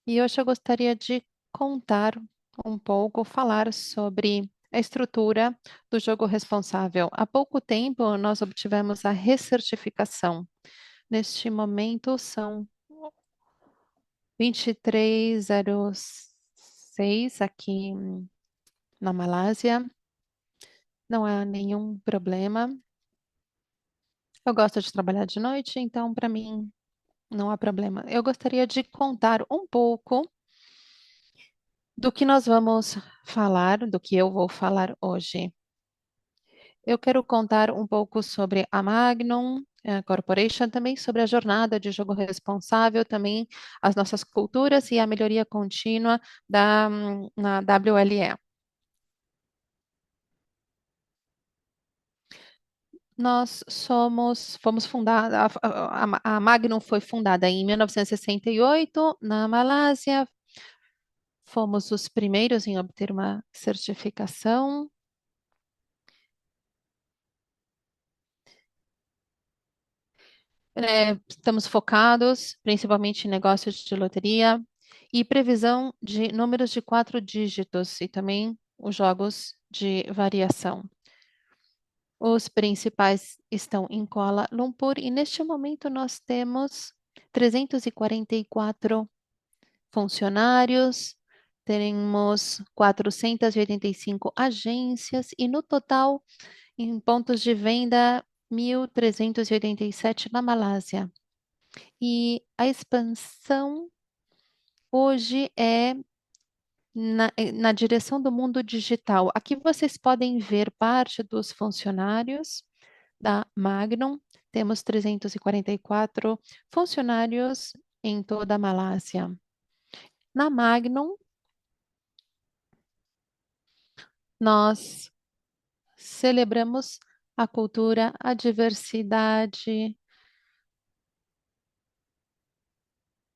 e hoje eu gostaria de contar um pouco, falar sobre a estrutura do jogo responsável. Há pouco tempo, nós obtivemos a recertificação. Neste momento, são 2306 aqui na Malásia. Não há nenhum problema. Eu gosto de trabalhar de noite, então para mim não há problema. Eu gostaria de contar um pouco Do que nós vamos falar, do que eu vou falar hoje? Eu quero contar um pouco sobre a Magnum Corporation, também sobre a jornada de jogo responsável, também as nossas culturas e a melhoria contínua na WLE. Fomos fundada, a Magnum foi fundada em 1968 na Malásia. Fomos os primeiros em obter uma certificação. Estamos focados principalmente em negócios de loteria e previsão de números de 4 dígitos e também os jogos de variação. Os principais estão em Kuala Lumpur e neste momento nós temos 344 funcionários, temos 485 agências e no total em pontos de venda 1.387 na Malásia. E a expansão hoje é na direção do mundo digital. Aqui vocês podem ver parte dos funcionários da Magnum. Temos 344 funcionários em toda a Malásia. Na Magnum, nós celebramos a cultura, a diversidade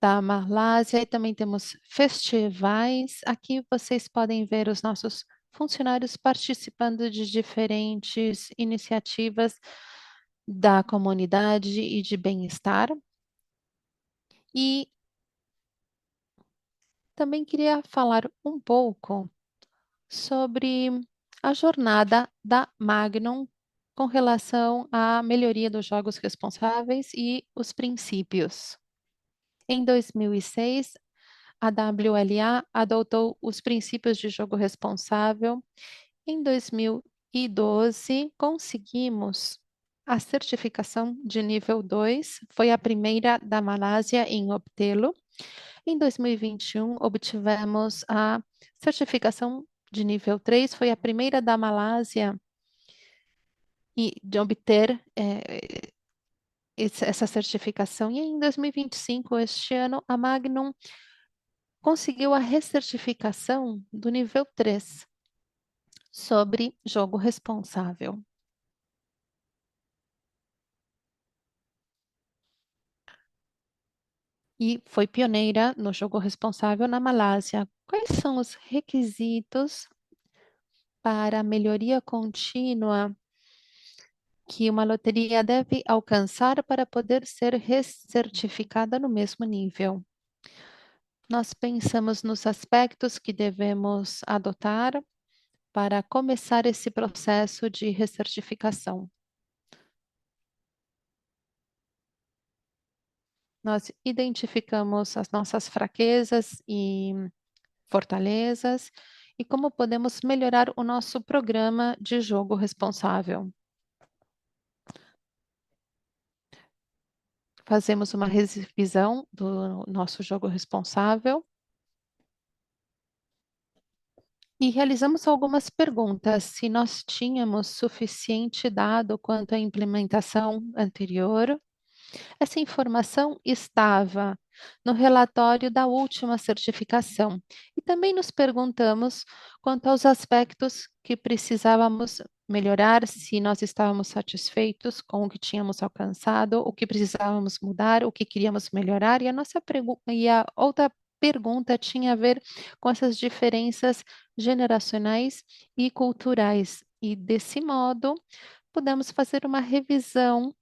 da Malásia e também temos festivais. Aqui vocês podem ver os nossos funcionários participando de diferentes iniciativas da comunidade e de bem-estar. E também queria falar um pouco sobre a jornada da Magnum com relação à melhoria dos jogos responsáveis e os princípios. Em 2006, a WLA adotou os princípios de jogo responsável. Em 2012, conseguimos a certificação de nível 2, foi a primeira da Malásia em obtê-lo. Em 2021, obtivemos a certificação de nível 3, foi a primeira da Malásia de obter essa certificação. E em 2025, este ano, a Magnum conseguiu a recertificação do nível 3 sobre jogo responsável. E foi pioneira no jogo responsável na Malásia. Quais são os requisitos para a melhoria contínua que uma loteria deve alcançar para poder ser recertificada no mesmo nível? Nós pensamos nos aspectos que devemos adotar para começar esse processo de recertificação. Nós identificamos as nossas fraquezas e fortalezas e como podemos melhorar o nosso programa de jogo responsável. Fazemos uma revisão do nosso jogo responsável e realizamos algumas perguntas se nós tínhamos suficiente dado quanto à implementação anterior. Essa informação estava no relatório da última certificação e também nos perguntamos quanto aos aspectos que precisávamos melhorar, se nós estávamos satisfeitos com o que tínhamos alcançado, o que precisávamos mudar, o que queríamos melhorar, e a outra pergunta tinha a ver com essas diferenças generacionais e culturais. E desse modo, pudemos fazer uma revisão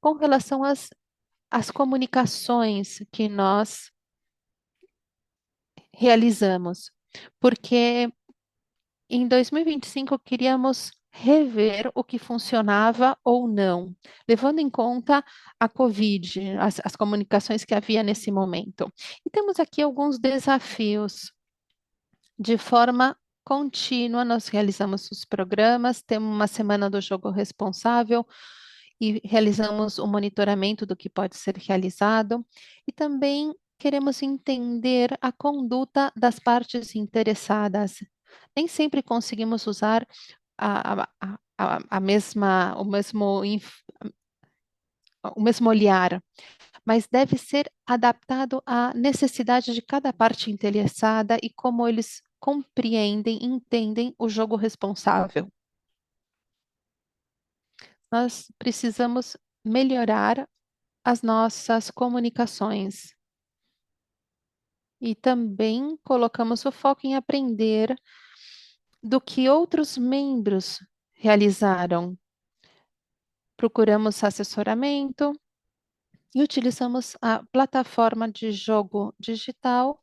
com relação às comunicações que nós realizamos, porque em 2025 queríamos rever o que funcionava ou não, levando em conta a Covid, as comunicações que havia nesse momento. E temos aqui alguns desafios. De forma contínua, nós realizamos os programas, temos uma semana do jogo responsável, e realizamos o monitoramento do que pode ser realizado e também queremos entender a conduta das partes interessadas. Nem sempre conseguimos usar a mesma, o mesmo olhar, mas deve ser adaptado à necessidade de cada parte interessada e como eles compreendem, entendem o jogo responsável. Nós precisamos melhorar as nossas comunicações e também colocamos o foco em aprender do que outros membros realizaram. Procuramos assessoramento e utilizamos a plataforma de jogo digital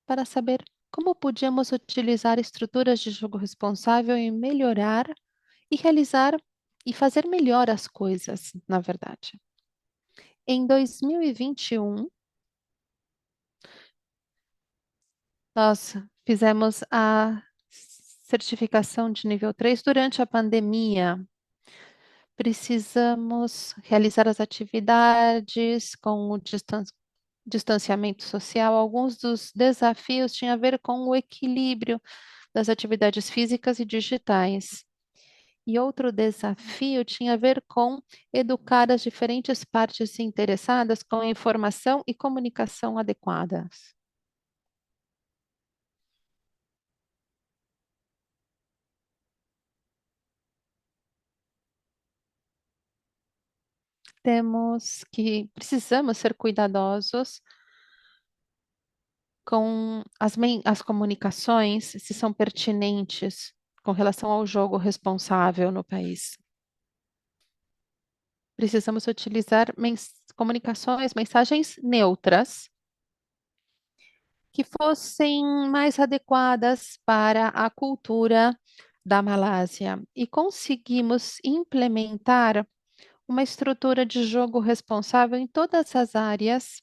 para saber como podíamos utilizar estruturas de jogo responsável e melhorar e realizar e fazer melhor as coisas, na verdade. Em 2021, nós fizemos a certificação de nível 3 durante a pandemia. Precisamos realizar as atividades com o distanciamento social. Alguns dos desafios tinham a ver com o equilíbrio das atividades físicas e digitais. E outro desafio tinha a ver com educar as diferentes partes interessadas com informação e comunicação adequadas. Precisamos ser cuidadosos com as comunicações, se são pertinentes com relação ao jogo responsável no país. Precisamos utilizar comunicações, mensagens neutras, que fossem mais adequadas para a cultura da Malásia. E conseguimos implementar uma estrutura de jogo responsável em todas as áreas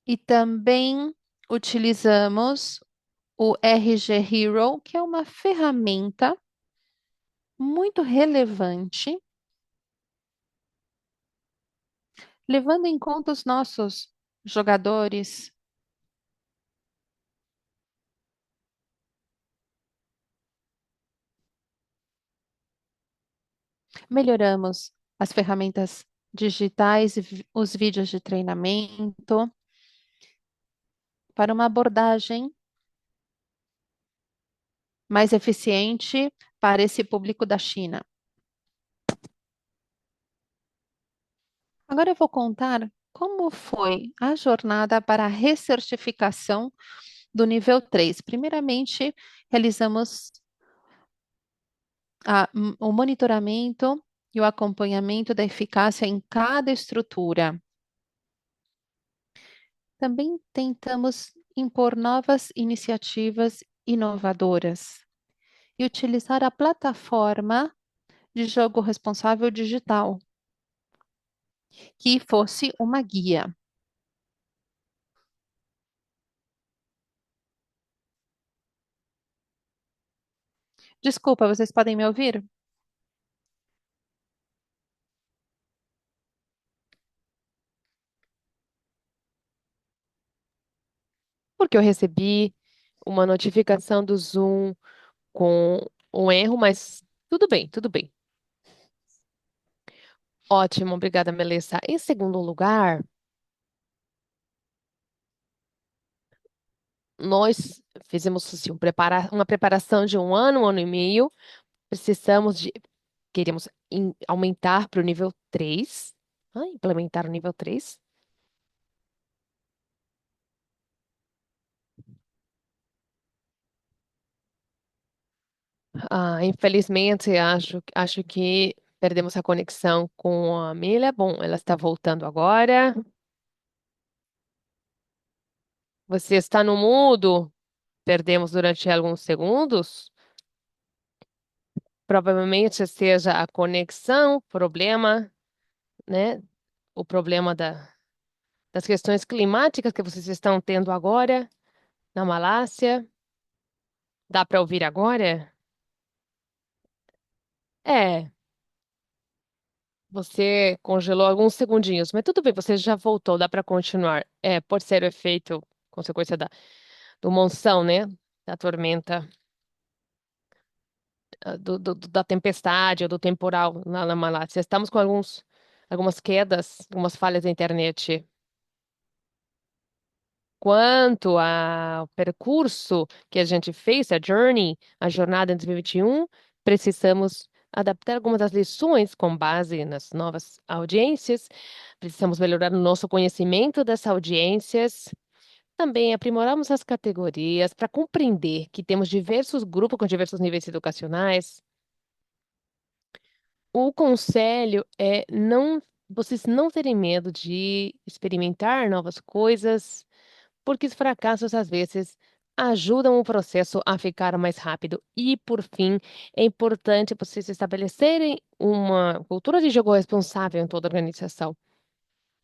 e também utilizamos o RG Hero, que é uma ferramenta muito relevante, levando em conta os nossos jogadores. Melhoramos as ferramentas digitais e os vídeos de treinamento para uma abordagem mais eficiente para esse público da China. Agora eu vou contar como foi a jornada para a recertificação do nível 3. Primeiramente, realizamos o monitoramento e o acompanhamento da eficácia em cada estrutura. Também tentamos impor novas iniciativas inovadoras e utilizar a plataforma de jogo responsável digital, que fosse uma guia. Desculpa, vocês podem me ouvir? Porque eu recebi uma notificação do Zoom com um erro, mas tudo bem, tudo bem. Ótimo, obrigada, Melissa. Em segundo lugar, nós fizemos assim, uma preparação de um ano e meio. Precisamos de, queremos aumentar para o nível 3, implementar o nível 3. Infelizmente, acho que perdemos a conexão com a Milha. Bom, ela está voltando agora. Você está no mudo? Perdemos durante alguns segundos. Provavelmente seja a conexão, problema, né? O problema das questões climáticas que vocês estão tendo agora na Malásia. Dá para ouvir agora? É. Você congelou alguns segundinhos, mas tudo bem, você já voltou, dá para continuar. É, pode ser o efeito, consequência do monção, né? Da tormenta, da tempestade ou do temporal lá na Malásia. Estamos com algumas quedas, algumas falhas da internet. Quanto ao percurso que a gente fez, a journey, a jornada em 2021, precisamos adaptar algumas das lições com base nas novas audiências. Precisamos melhorar o nosso conhecimento das audiências. Também aprimoramos as categorias para compreender que temos diversos grupos com diversos níveis educacionais. O conselho é vocês não terem medo de experimentar novas coisas, porque os fracassos às vezes ajudam o processo a ficar mais rápido. E, por fim, é importante vocês estabelecerem uma cultura de jogo responsável em toda a organização.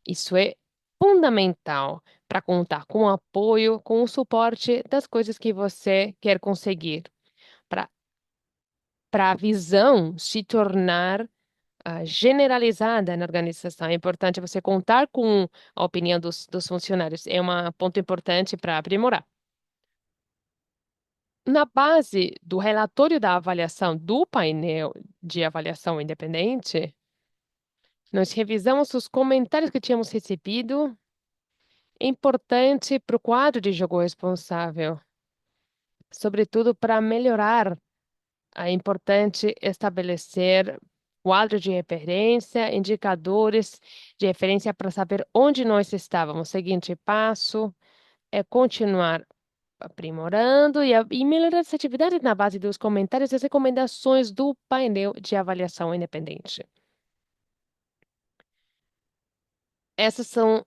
Isso é fundamental para contar com o apoio, com o suporte das coisas que você quer conseguir, para a visão se tornar generalizada na organização. É importante você contar com a opinião dos funcionários. É um ponto importante para aprimorar. Na base do relatório da avaliação do painel de avaliação independente, nós revisamos os comentários que tínhamos recebido. É importante para o quadro de jogo responsável, sobretudo para melhorar. É importante estabelecer quadro de referência, indicadores de referência para saber onde nós estávamos. O seguinte passo é continuar aprimorando e melhorar essa atividade na base dos comentários e as recomendações do painel de avaliação independente. Essas são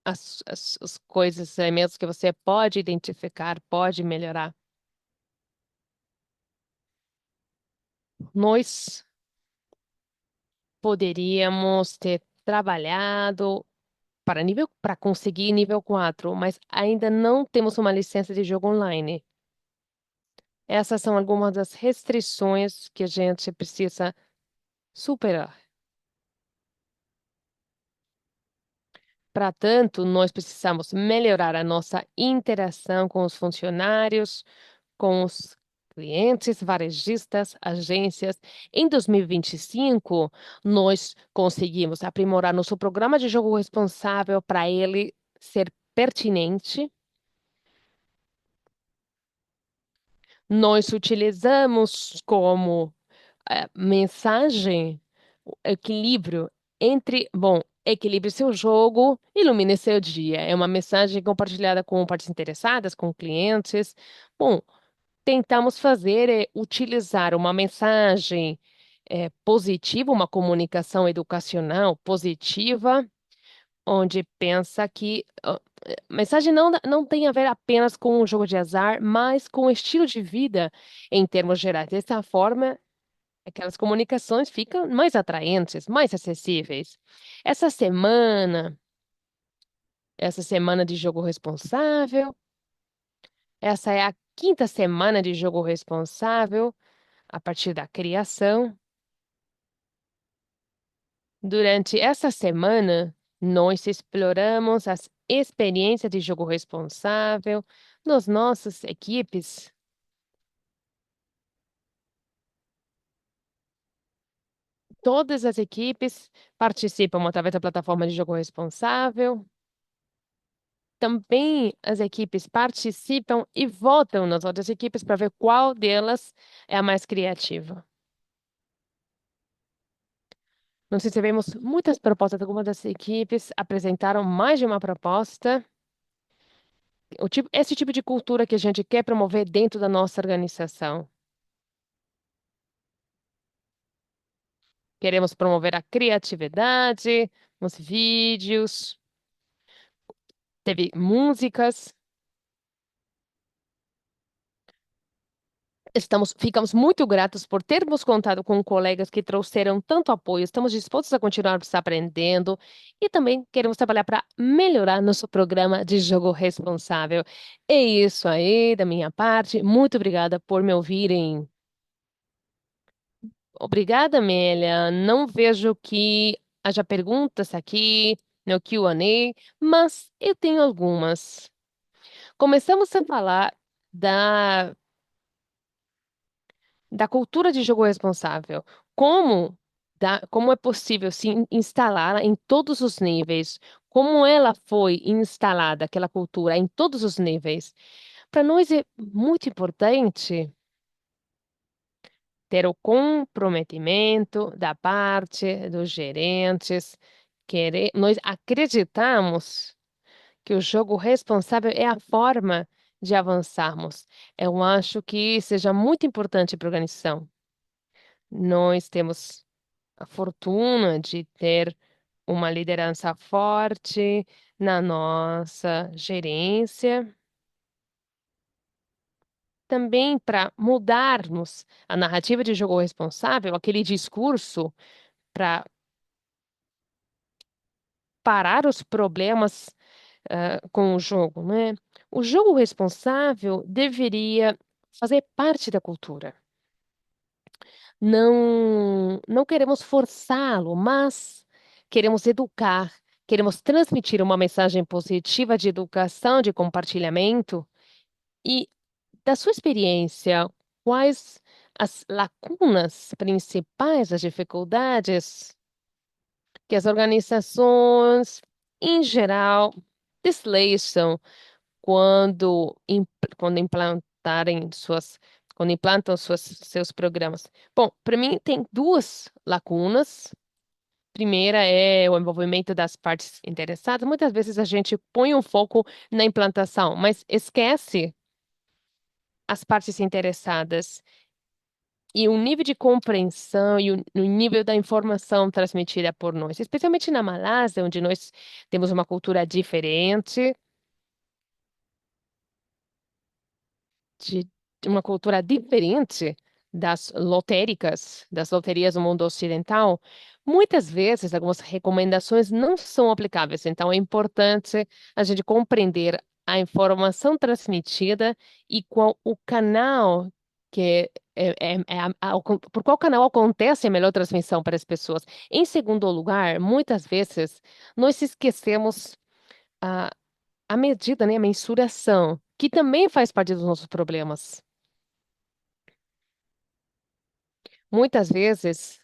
as coisas, elementos que você pode identificar, pode melhorar. Nós poderíamos ter trabalhado para conseguir nível 4, mas ainda não temos uma licença de jogo online. Essas são algumas das restrições que a gente precisa superar. Para tanto, nós precisamos melhorar a nossa interação com os funcionários, com os clientes, varejistas, agências. Em 2025, nós conseguimos aprimorar nosso programa de jogo responsável para ele ser pertinente. Nós utilizamos como mensagem o equilíbrio entre, bom, equilibre seu jogo, ilumine seu dia. É uma mensagem compartilhada com partes interessadas, com clientes. Bom, tentamos fazer é utilizar uma mensagem positiva, uma comunicação educacional positiva, onde pensa que mensagem não tem a ver apenas com o jogo de azar, mas com o estilo de vida em termos gerais. Dessa forma, aquelas comunicações ficam mais atraentes, mais acessíveis. Essa semana, essa semana de jogo responsável, essa é a quinta semana de jogo responsável a partir da criação. Durante essa semana, nós exploramos as experiências de jogo responsável nas nossas equipes. Todas as equipes participam através da plataforma de jogo responsável. Também as equipes participam e votam nas outras equipes para ver qual delas é a mais criativa. Nós recebemos muitas propostas, algumas das equipes apresentaram mais de uma proposta. Esse tipo de cultura que a gente quer promover dentro da nossa organização. Queremos promover a criatividade, os vídeos, teve músicas. Ficamos muito gratos por termos contado com colegas que trouxeram tanto apoio. Estamos dispostos a continuar se aprendendo e também queremos trabalhar para melhorar nosso programa de jogo responsável. É isso aí da minha parte. Muito obrigada por me ouvirem. Obrigada, Amélia. Não vejo que haja perguntas aqui no Q&A, mas eu tenho algumas. Começamos a falar da, da cultura de jogo responsável. Como, como é possível se instalá-la em todos os níveis? Como ela foi instalada, aquela cultura, em todos os níveis? Para nós é muito importante ter o comprometimento da parte dos gerentes. Nós acreditamos que o jogo responsável é a forma de avançarmos. Eu acho que seja muito importante para a organização. Nós temos a fortuna de ter uma liderança forte na nossa gerência, também para mudarmos a narrativa de jogo responsável, aquele discurso para parar os problemas com o jogo, né? O jogo responsável deveria fazer parte da cultura. Não queremos forçá-lo, mas queremos educar, queremos transmitir uma mensagem positiva de educação, de compartilhamento. E da sua experiência, quais as lacunas principais, as dificuldades que as organizações, em geral, desleixam quando, quando implantarem quando implantam seus programas? Bom, para mim tem duas lacunas. Primeira é o envolvimento das partes interessadas. Muitas vezes a gente põe um foco na implantação, mas esquece as partes interessadas e o nível de compreensão e o nível da informação transmitida por nós, especialmente na Malásia, onde nós temos uma cultura diferente, de de uma cultura diferente das loterias do mundo ocidental, muitas vezes algumas recomendações não são aplicáveis. Então, é importante a gente compreender a informação transmitida e qual o canal que por qual canal acontece a melhor transmissão para as pessoas. Em segundo lugar, muitas vezes nós esquecemos a, a medida, né, a mensuração, que também faz parte dos nossos problemas. Muitas vezes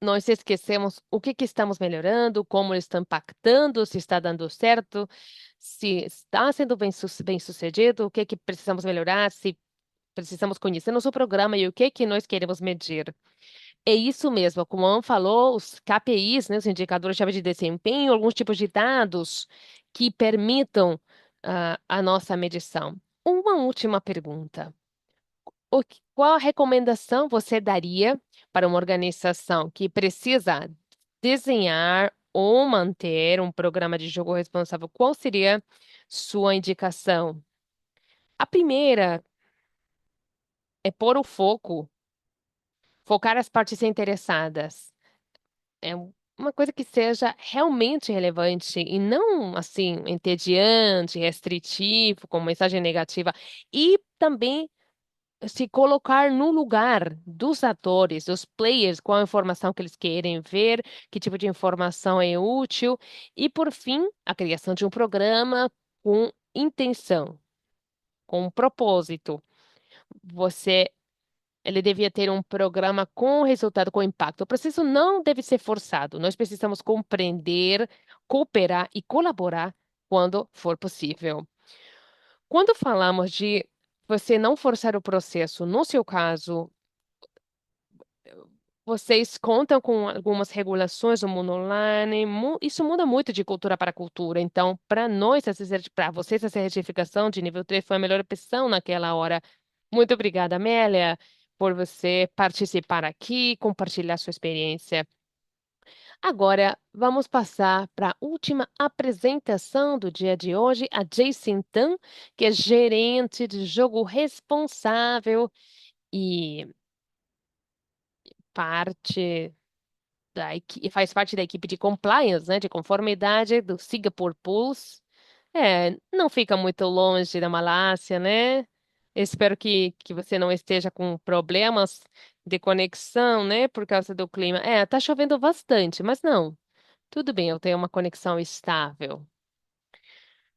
nós esquecemos o que que estamos melhorando, como está impactando, se está dando certo, se está sendo bem sucedido, o que que precisamos melhorar, se precisamos conhecer nosso programa e o que que nós queremos medir. É isso mesmo, como a Anne falou, os KPIs, né, os indicadores-chave de desempenho, alguns tipos de dados que permitam a nossa medição. Uma última pergunta. Qual a recomendação você daria para uma organização que precisa desenhar ou manter um programa de jogo responsável? Qual seria sua indicação? A primeira é pôr o foco, focar as partes interessadas. É uma coisa que seja realmente relevante e não assim entediante, restritivo, com mensagem negativa. E também se colocar no lugar dos atores, dos players, qual a informação que eles querem ver, que tipo de informação é útil, e por fim, a criação de um programa com intenção, com um propósito. Você, ele devia ter um programa com resultado, com impacto. O processo não deve ser forçado. Nós precisamos compreender, cooperar e colaborar quando for possível. Quando falamos de você não forçar o processo, no seu caso, vocês contam com algumas regulações no mundo online. Isso muda muito de cultura para cultura. Então, para nós, para vocês, essa certificação de nível 3 foi a melhor opção naquela hora. Muito obrigada, Amélia, por você participar aqui, compartilhar sua experiência. Agora, vamos passar para a última apresentação do dia de hoje, a Jason Tan, que é gerente de jogo responsável e parte faz parte da equipe de compliance, né, de conformidade do Singapore Pools. É, não fica muito longe da Malásia, né? Espero que você não esteja com problemas de conexão, né, por causa do clima. É, tá chovendo bastante, mas não. Tudo bem, eu tenho uma conexão estável.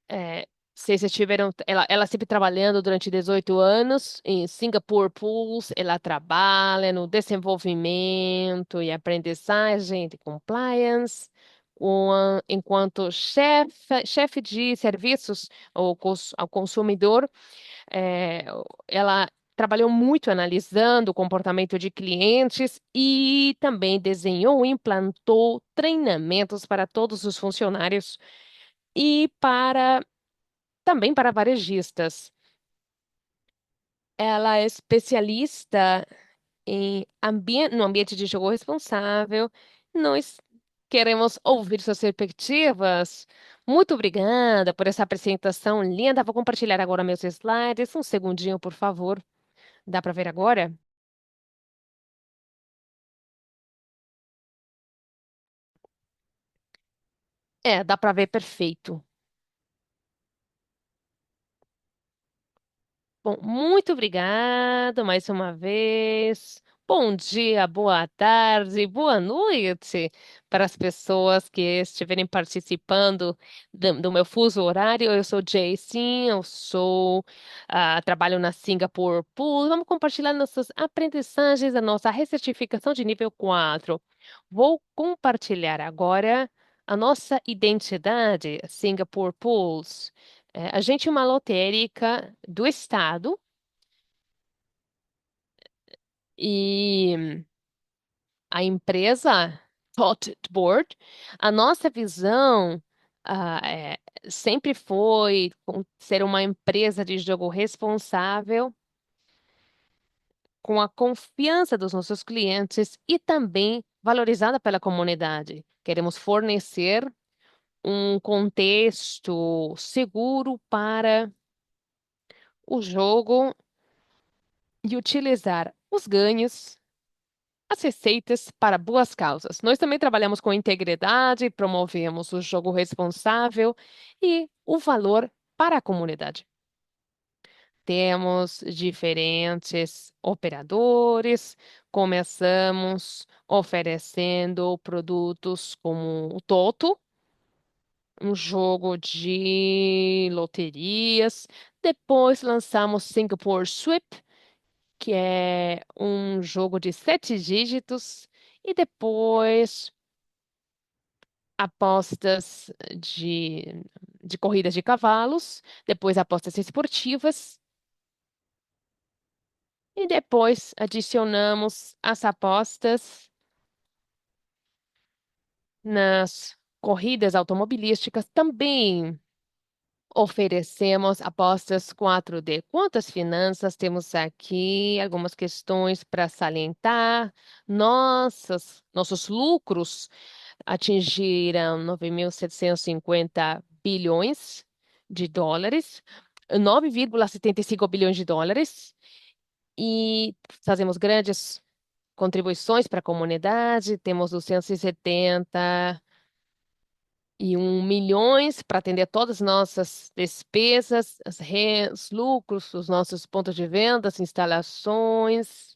É, vocês tiveram, ela sempre trabalhando durante 18 anos em Singapore Pools, ela trabalha no desenvolvimento e aprendizagem de compliance, enquanto chefe de serviços ao consumidor, é, ela trabalhou muito analisando o comportamento de clientes e também desenhou e implantou treinamentos para todos os funcionários e também para varejistas. Ela é especialista no ambiente de jogo responsável. Nós queremos ouvir suas perspectivas. Muito obrigada por essa apresentação linda. Vou compartilhar agora meus slides. Um segundinho, por favor. Dá para ver agora? É, dá para ver perfeito. Bom, muito obrigada mais uma vez. Bom dia, boa tarde, boa noite para as pessoas que estiverem participando do meu fuso horário. Eu sou Jason, trabalho na Singapore Pool. Vamos compartilhar nossas aprendizagens da nossa recertificação de nível 4. Vou compartilhar agora a nossa identidade, Singapore Pools. A gente é uma lotérica do estado e a empresa Thought Board, a nossa visão sempre foi ser uma empresa de jogo responsável, com a confiança dos nossos clientes e também valorizada pela comunidade. Queremos fornecer um contexto seguro para o jogo e utilizar os ganhos, as receitas para boas causas. Nós também trabalhamos com integridade, promovemos o jogo responsável e o valor para a comunidade. Temos diferentes operadores, começamos oferecendo produtos como o Toto, um jogo de loterias. Depois lançamos Singapore Sweep, que é um jogo de 7 dígitos, e depois apostas de corridas de cavalos, depois apostas esportivas, e depois adicionamos as apostas nas corridas automobilísticas. Também oferecemos apostas 4D. Quantas finanças temos aqui? Algumas questões para salientar. Nossos lucros atingiram 9.750 bilhões de dólares, 9,75 bilhões de dólares, e fazemos grandes contribuições para a comunidade. Temos 271 milhões para atender todas as nossas despesas, os lucros, os nossos pontos de vendas, instalações.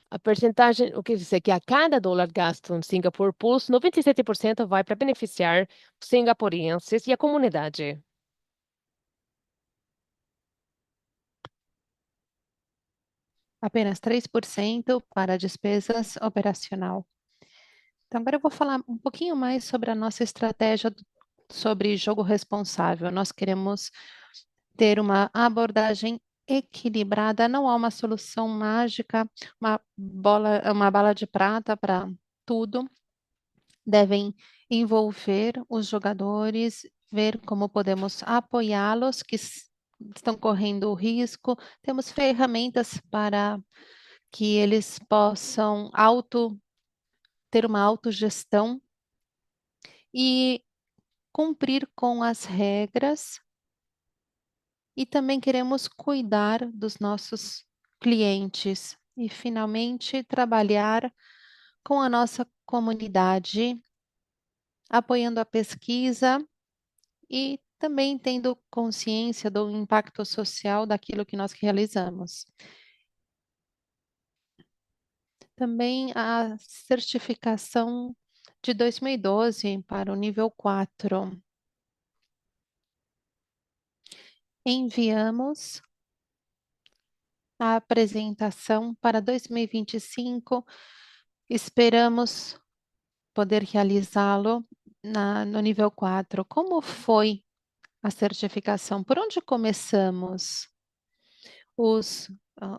A percentagem, o que dizer que a cada dólar gasto em Singapore Pools, 97% vai para beneficiar os singapurenses e a comunidade. Apenas 3% para despesas operacional. Então, agora eu vou falar um pouquinho mais sobre a nossa estratégia sobre jogo responsável. Nós queremos ter uma abordagem equilibrada, não há uma solução mágica, uma bala de prata para tudo. Devem envolver os jogadores, ver como podemos apoiá-los que estão correndo o risco. Temos ferramentas para que eles possam ter uma autogestão e cumprir com as regras, e também queremos cuidar dos nossos clientes e, finalmente, trabalhar com a nossa comunidade, apoiando a pesquisa e também tendo consciência do impacto social daquilo que nós realizamos. Também a certificação de 2012 para o nível 4. Enviamos a apresentação para 2025. Esperamos poder realizá-lo no nível 4. Como foi a certificação? Por onde começamos? Os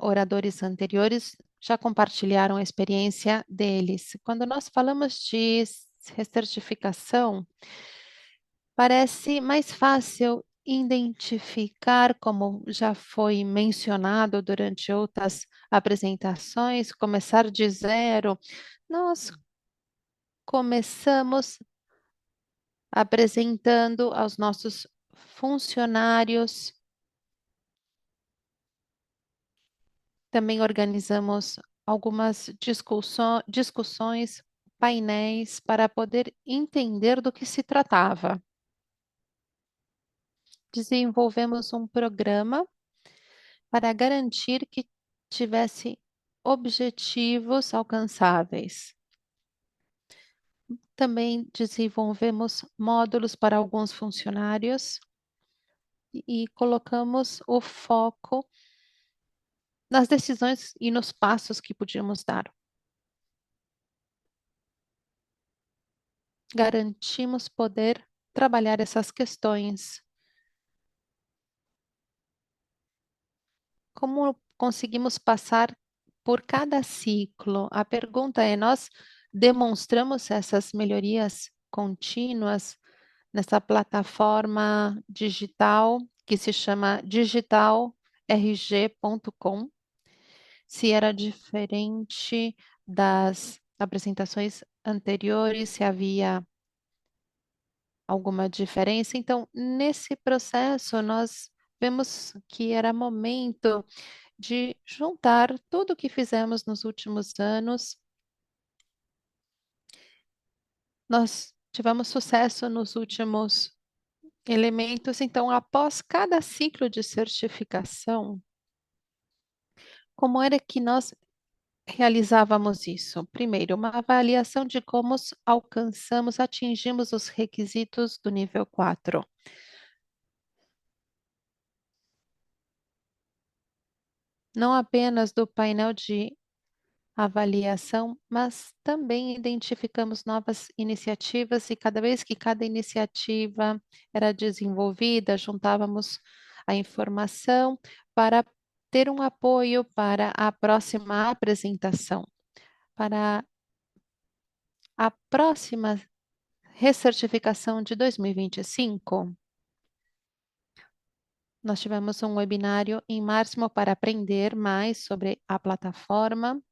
oradores anteriores já compartilharam a experiência deles. Quando nós falamos de recertificação, parece mais fácil identificar, como já foi mencionado durante outras apresentações, começar de zero. Nós começamos apresentando aos nossos funcionários. Também organizamos algumas discussões, painéis, para poder entender do que se tratava. Desenvolvemos um programa para garantir que tivesse objetivos alcançáveis. Também desenvolvemos módulos para alguns funcionários e colocamos o foco nas decisões e nos passos que podíamos dar. Garantimos poder trabalhar essas questões. Como conseguimos passar por cada ciclo? A pergunta é: nós demonstramos essas melhorias contínuas nessa plataforma digital que se chama digitalrg.com? Se era diferente das apresentações anteriores, se havia alguma diferença. Então, nesse processo, nós vemos que era momento de juntar tudo o que fizemos nos últimos anos. Nós tivemos sucesso nos últimos elementos, então, após cada ciclo de certificação, como era que nós realizávamos isso? Primeiro, uma avaliação de como alcançamos, atingimos os requisitos do nível 4. Não apenas do painel de avaliação, mas também identificamos novas iniciativas e cada vez que cada iniciativa era desenvolvida, juntávamos a informação para ter um apoio para a próxima apresentação. Para a próxima recertificação de 2025, nós tivemos um webinário em março para aprender mais sobre a plataforma.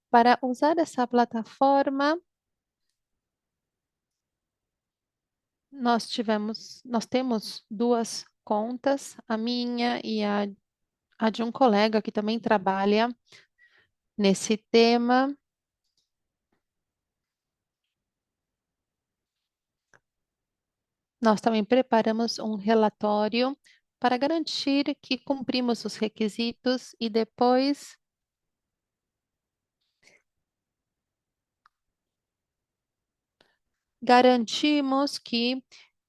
Para usar essa plataforma, nós temos duas contas, a minha e a de um colega que também trabalha nesse tema. Nós também preparamos um relatório para garantir que cumprimos os requisitos e depois garantimos que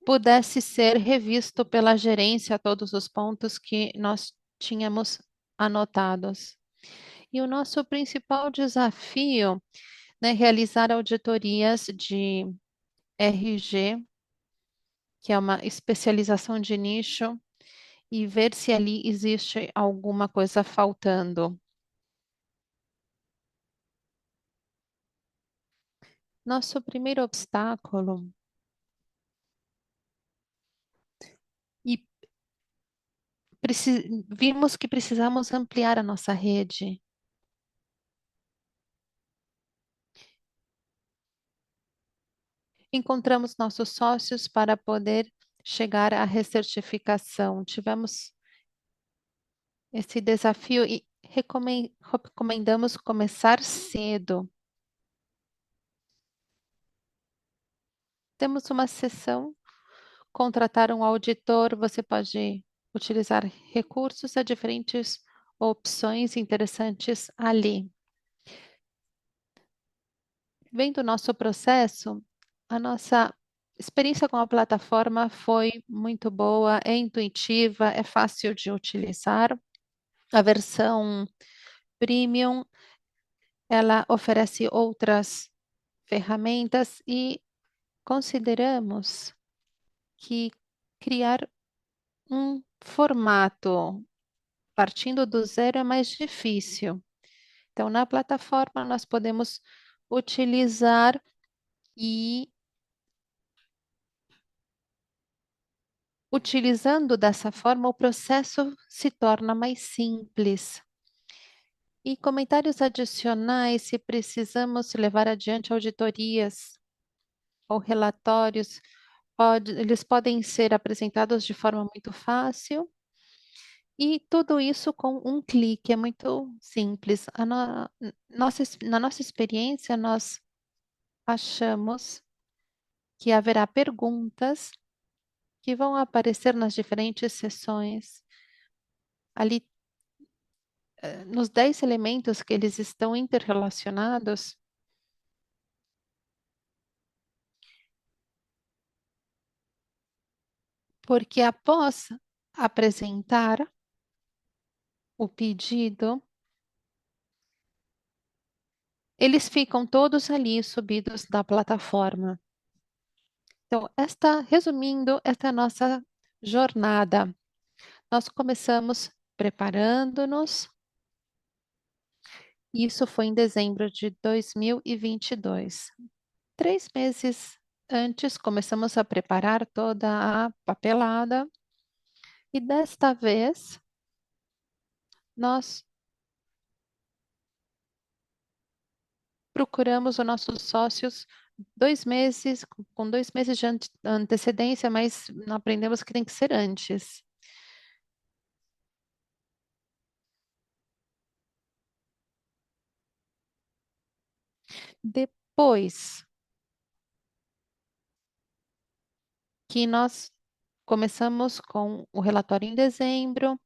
pudesse ser revisto pela gerência todos os pontos que nós tínhamos anotados. E o nosso principal desafio, né, realizar auditorias de RG, que é uma especialização de nicho, e ver se ali existe alguma coisa faltando. Nosso primeiro obstáculo, e vimos que precisamos ampliar a nossa rede. Encontramos nossos sócios para poder chegar à recertificação. Tivemos esse desafio e recomendamos começar cedo. Temos uma sessão contratar um auditor, você pode utilizar recursos a diferentes opções interessantes ali. Vendo o nosso processo, a nossa experiência com a plataforma foi muito boa, é intuitiva, é fácil de utilizar. A versão premium, ela oferece outras ferramentas e consideramos que criar um formato partindo do zero é mais difícil. Então, na plataforma, nós podemos utilizar e utilizando dessa forma, o processo se torna mais simples. E comentários adicionais, se precisamos levar adiante auditorias ou relatórios, eles podem ser apresentados de forma muito fácil e tudo isso com um clique, é muito simples. Na nossa experiência, nós achamos que haverá perguntas que vão aparecer nas diferentes sessões. Ali, nos 10 elementos que eles estão interrelacionados, porque após apresentar o pedido, eles ficam todos ali subidos na plataforma. Então, resumindo, esta é a nossa jornada. Nós começamos preparando-nos, isso foi em dezembro de 2022. 3 meses antes, começamos a preparar toda a papelada e desta vez nós procuramos os nossos sócios 2 meses, com 2 meses de antecedência, mas aprendemos que tem que ser antes. Depois que nós começamos com o relatório em dezembro,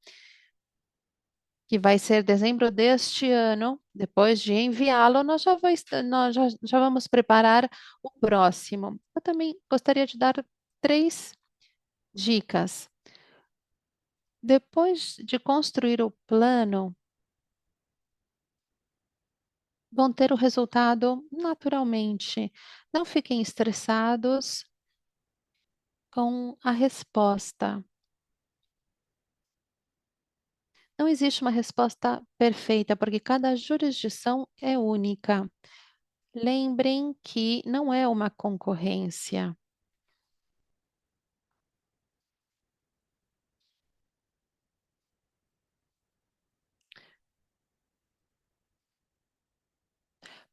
que vai ser dezembro deste ano, depois de enviá-lo, nós já vamos preparar o próximo. Eu também gostaria de dar 3 dicas. Depois de construir o plano, vão ter o resultado naturalmente. Não fiquem estressados com a resposta. Não existe uma resposta perfeita, porque cada jurisdição é única. Lembrem que não é uma concorrência.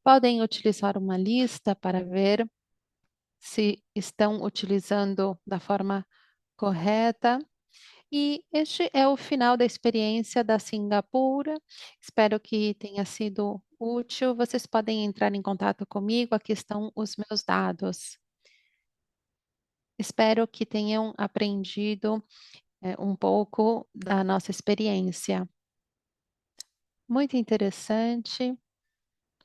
Podem utilizar uma lista para ver se estão utilizando da forma correta. E este é o final da experiência da Singapura. Espero que tenha sido útil. Vocês podem entrar em contato comigo, aqui estão os meus dados. Espero que tenham aprendido um pouco da nossa experiência. Muito interessante.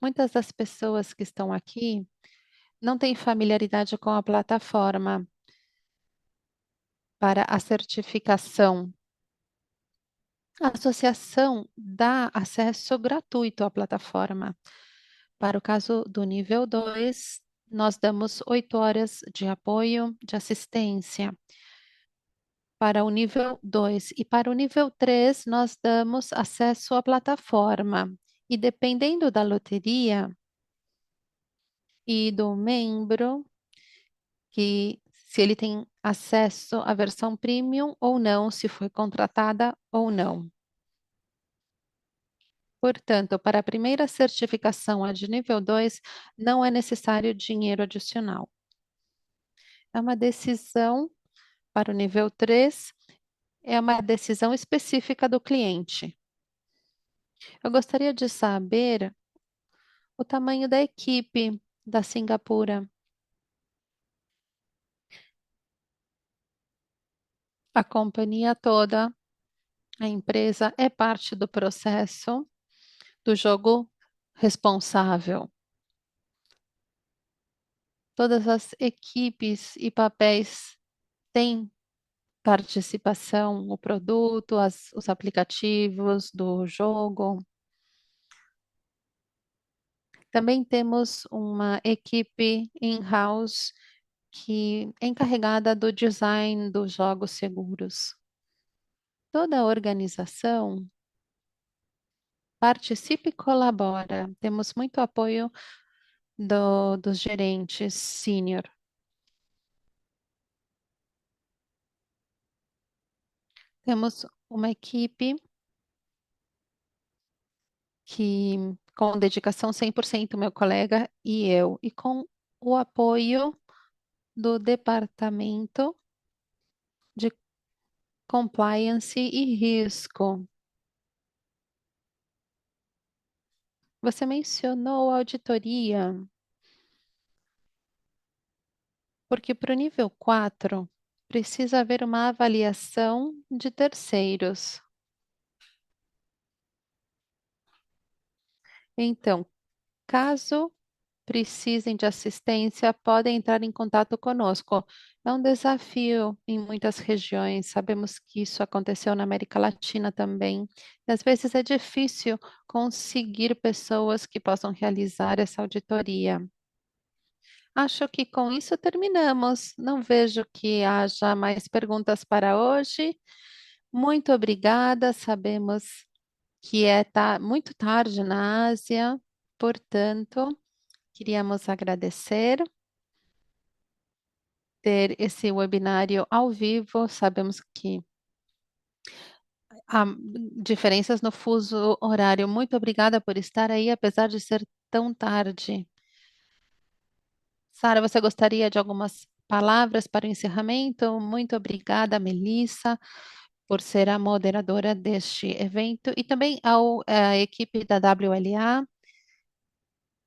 Muitas das pessoas que estão aqui não têm familiaridade com a plataforma para a certificação. A associação dá acesso gratuito à plataforma. Para o caso do nível 2, nós damos 8 horas de apoio, de assistência. Para o nível 2 e para o nível 3, nós damos acesso à plataforma. E dependendo da loteria e do membro, que se ele tem acesso à versão premium ou não, se foi contratada ou não. Portanto, para a primeira certificação, a de nível 2, não é necessário dinheiro adicional. É uma decisão para o nível 3, é uma decisão específica do cliente. Eu gostaria de saber o tamanho da equipe da Singapura. A companhia toda, a empresa é parte do processo do jogo responsável. Todas as equipes e papéis têm participação, o produto, os aplicativos do jogo. Também temos uma equipe in-house que é encarregada do design dos jogos seguros. Toda a organização participa e colabora. Temos muito apoio dos gerentes sênior. Temos uma equipe que, com dedicação 100%, meu colega e eu, e com o apoio do departamento de compliance e risco. Você mencionou auditoria, porque para o nível 4 precisa haver uma avaliação de terceiros. Então, caso precisem de assistência, podem entrar em contato conosco. É um desafio em muitas regiões, sabemos que isso aconteceu na América Latina também. E às vezes é difícil conseguir pessoas que possam realizar essa auditoria. Acho que com isso terminamos. Não vejo que haja mais perguntas para hoje. Muito obrigada. Sabemos que muito tarde na Ásia, portanto, queríamos agradecer ter esse webinário ao vivo. Sabemos que há diferenças no fuso horário. Muito obrigada por estar aí, apesar de ser tão tarde. Sara, você gostaria de algumas palavras para o encerramento? Muito obrigada, Melissa, por ser a moderadora deste evento e também à equipe da WLA.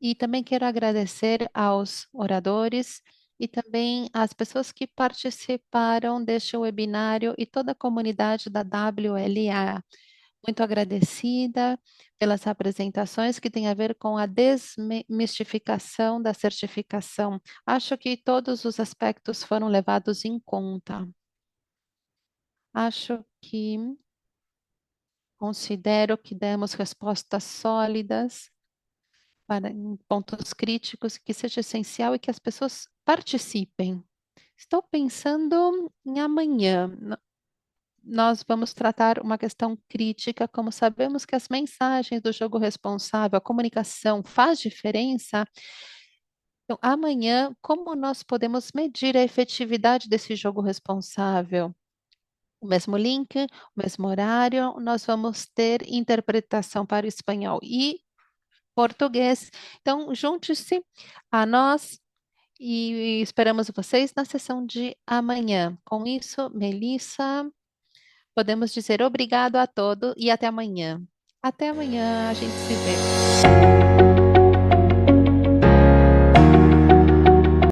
E também quero agradecer aos oradores e também às pessoas que participaram deste webinário e toda a comunidade da WLA. Muito agradecida pelas apresentações que têm a ver com a desmistificação da certificação. Acho que todos os aspectos foram levados em conta. Acho que considero que demos respostas sólidas para em pontos críticos que seja essencial e que as pessoas participem. Estou pensando em amanhã. Nós vamos tratar uma questão crítica, como sabemos que as mensagens do jogo responsável, a comunicação faz diferença. Então, amanhã, como nós podemos medir a efetividade desse jogo responsável? O mesmo link, o mesmo horário, nós vamos ter interpretação para o espanhol e português. Então, junte-se a nós e esperamos vocês na sessão de amanhã. Com isso, Melissa, podemos dizer obrigado a todos e até amanhã. Até amanhã, a gente se vê.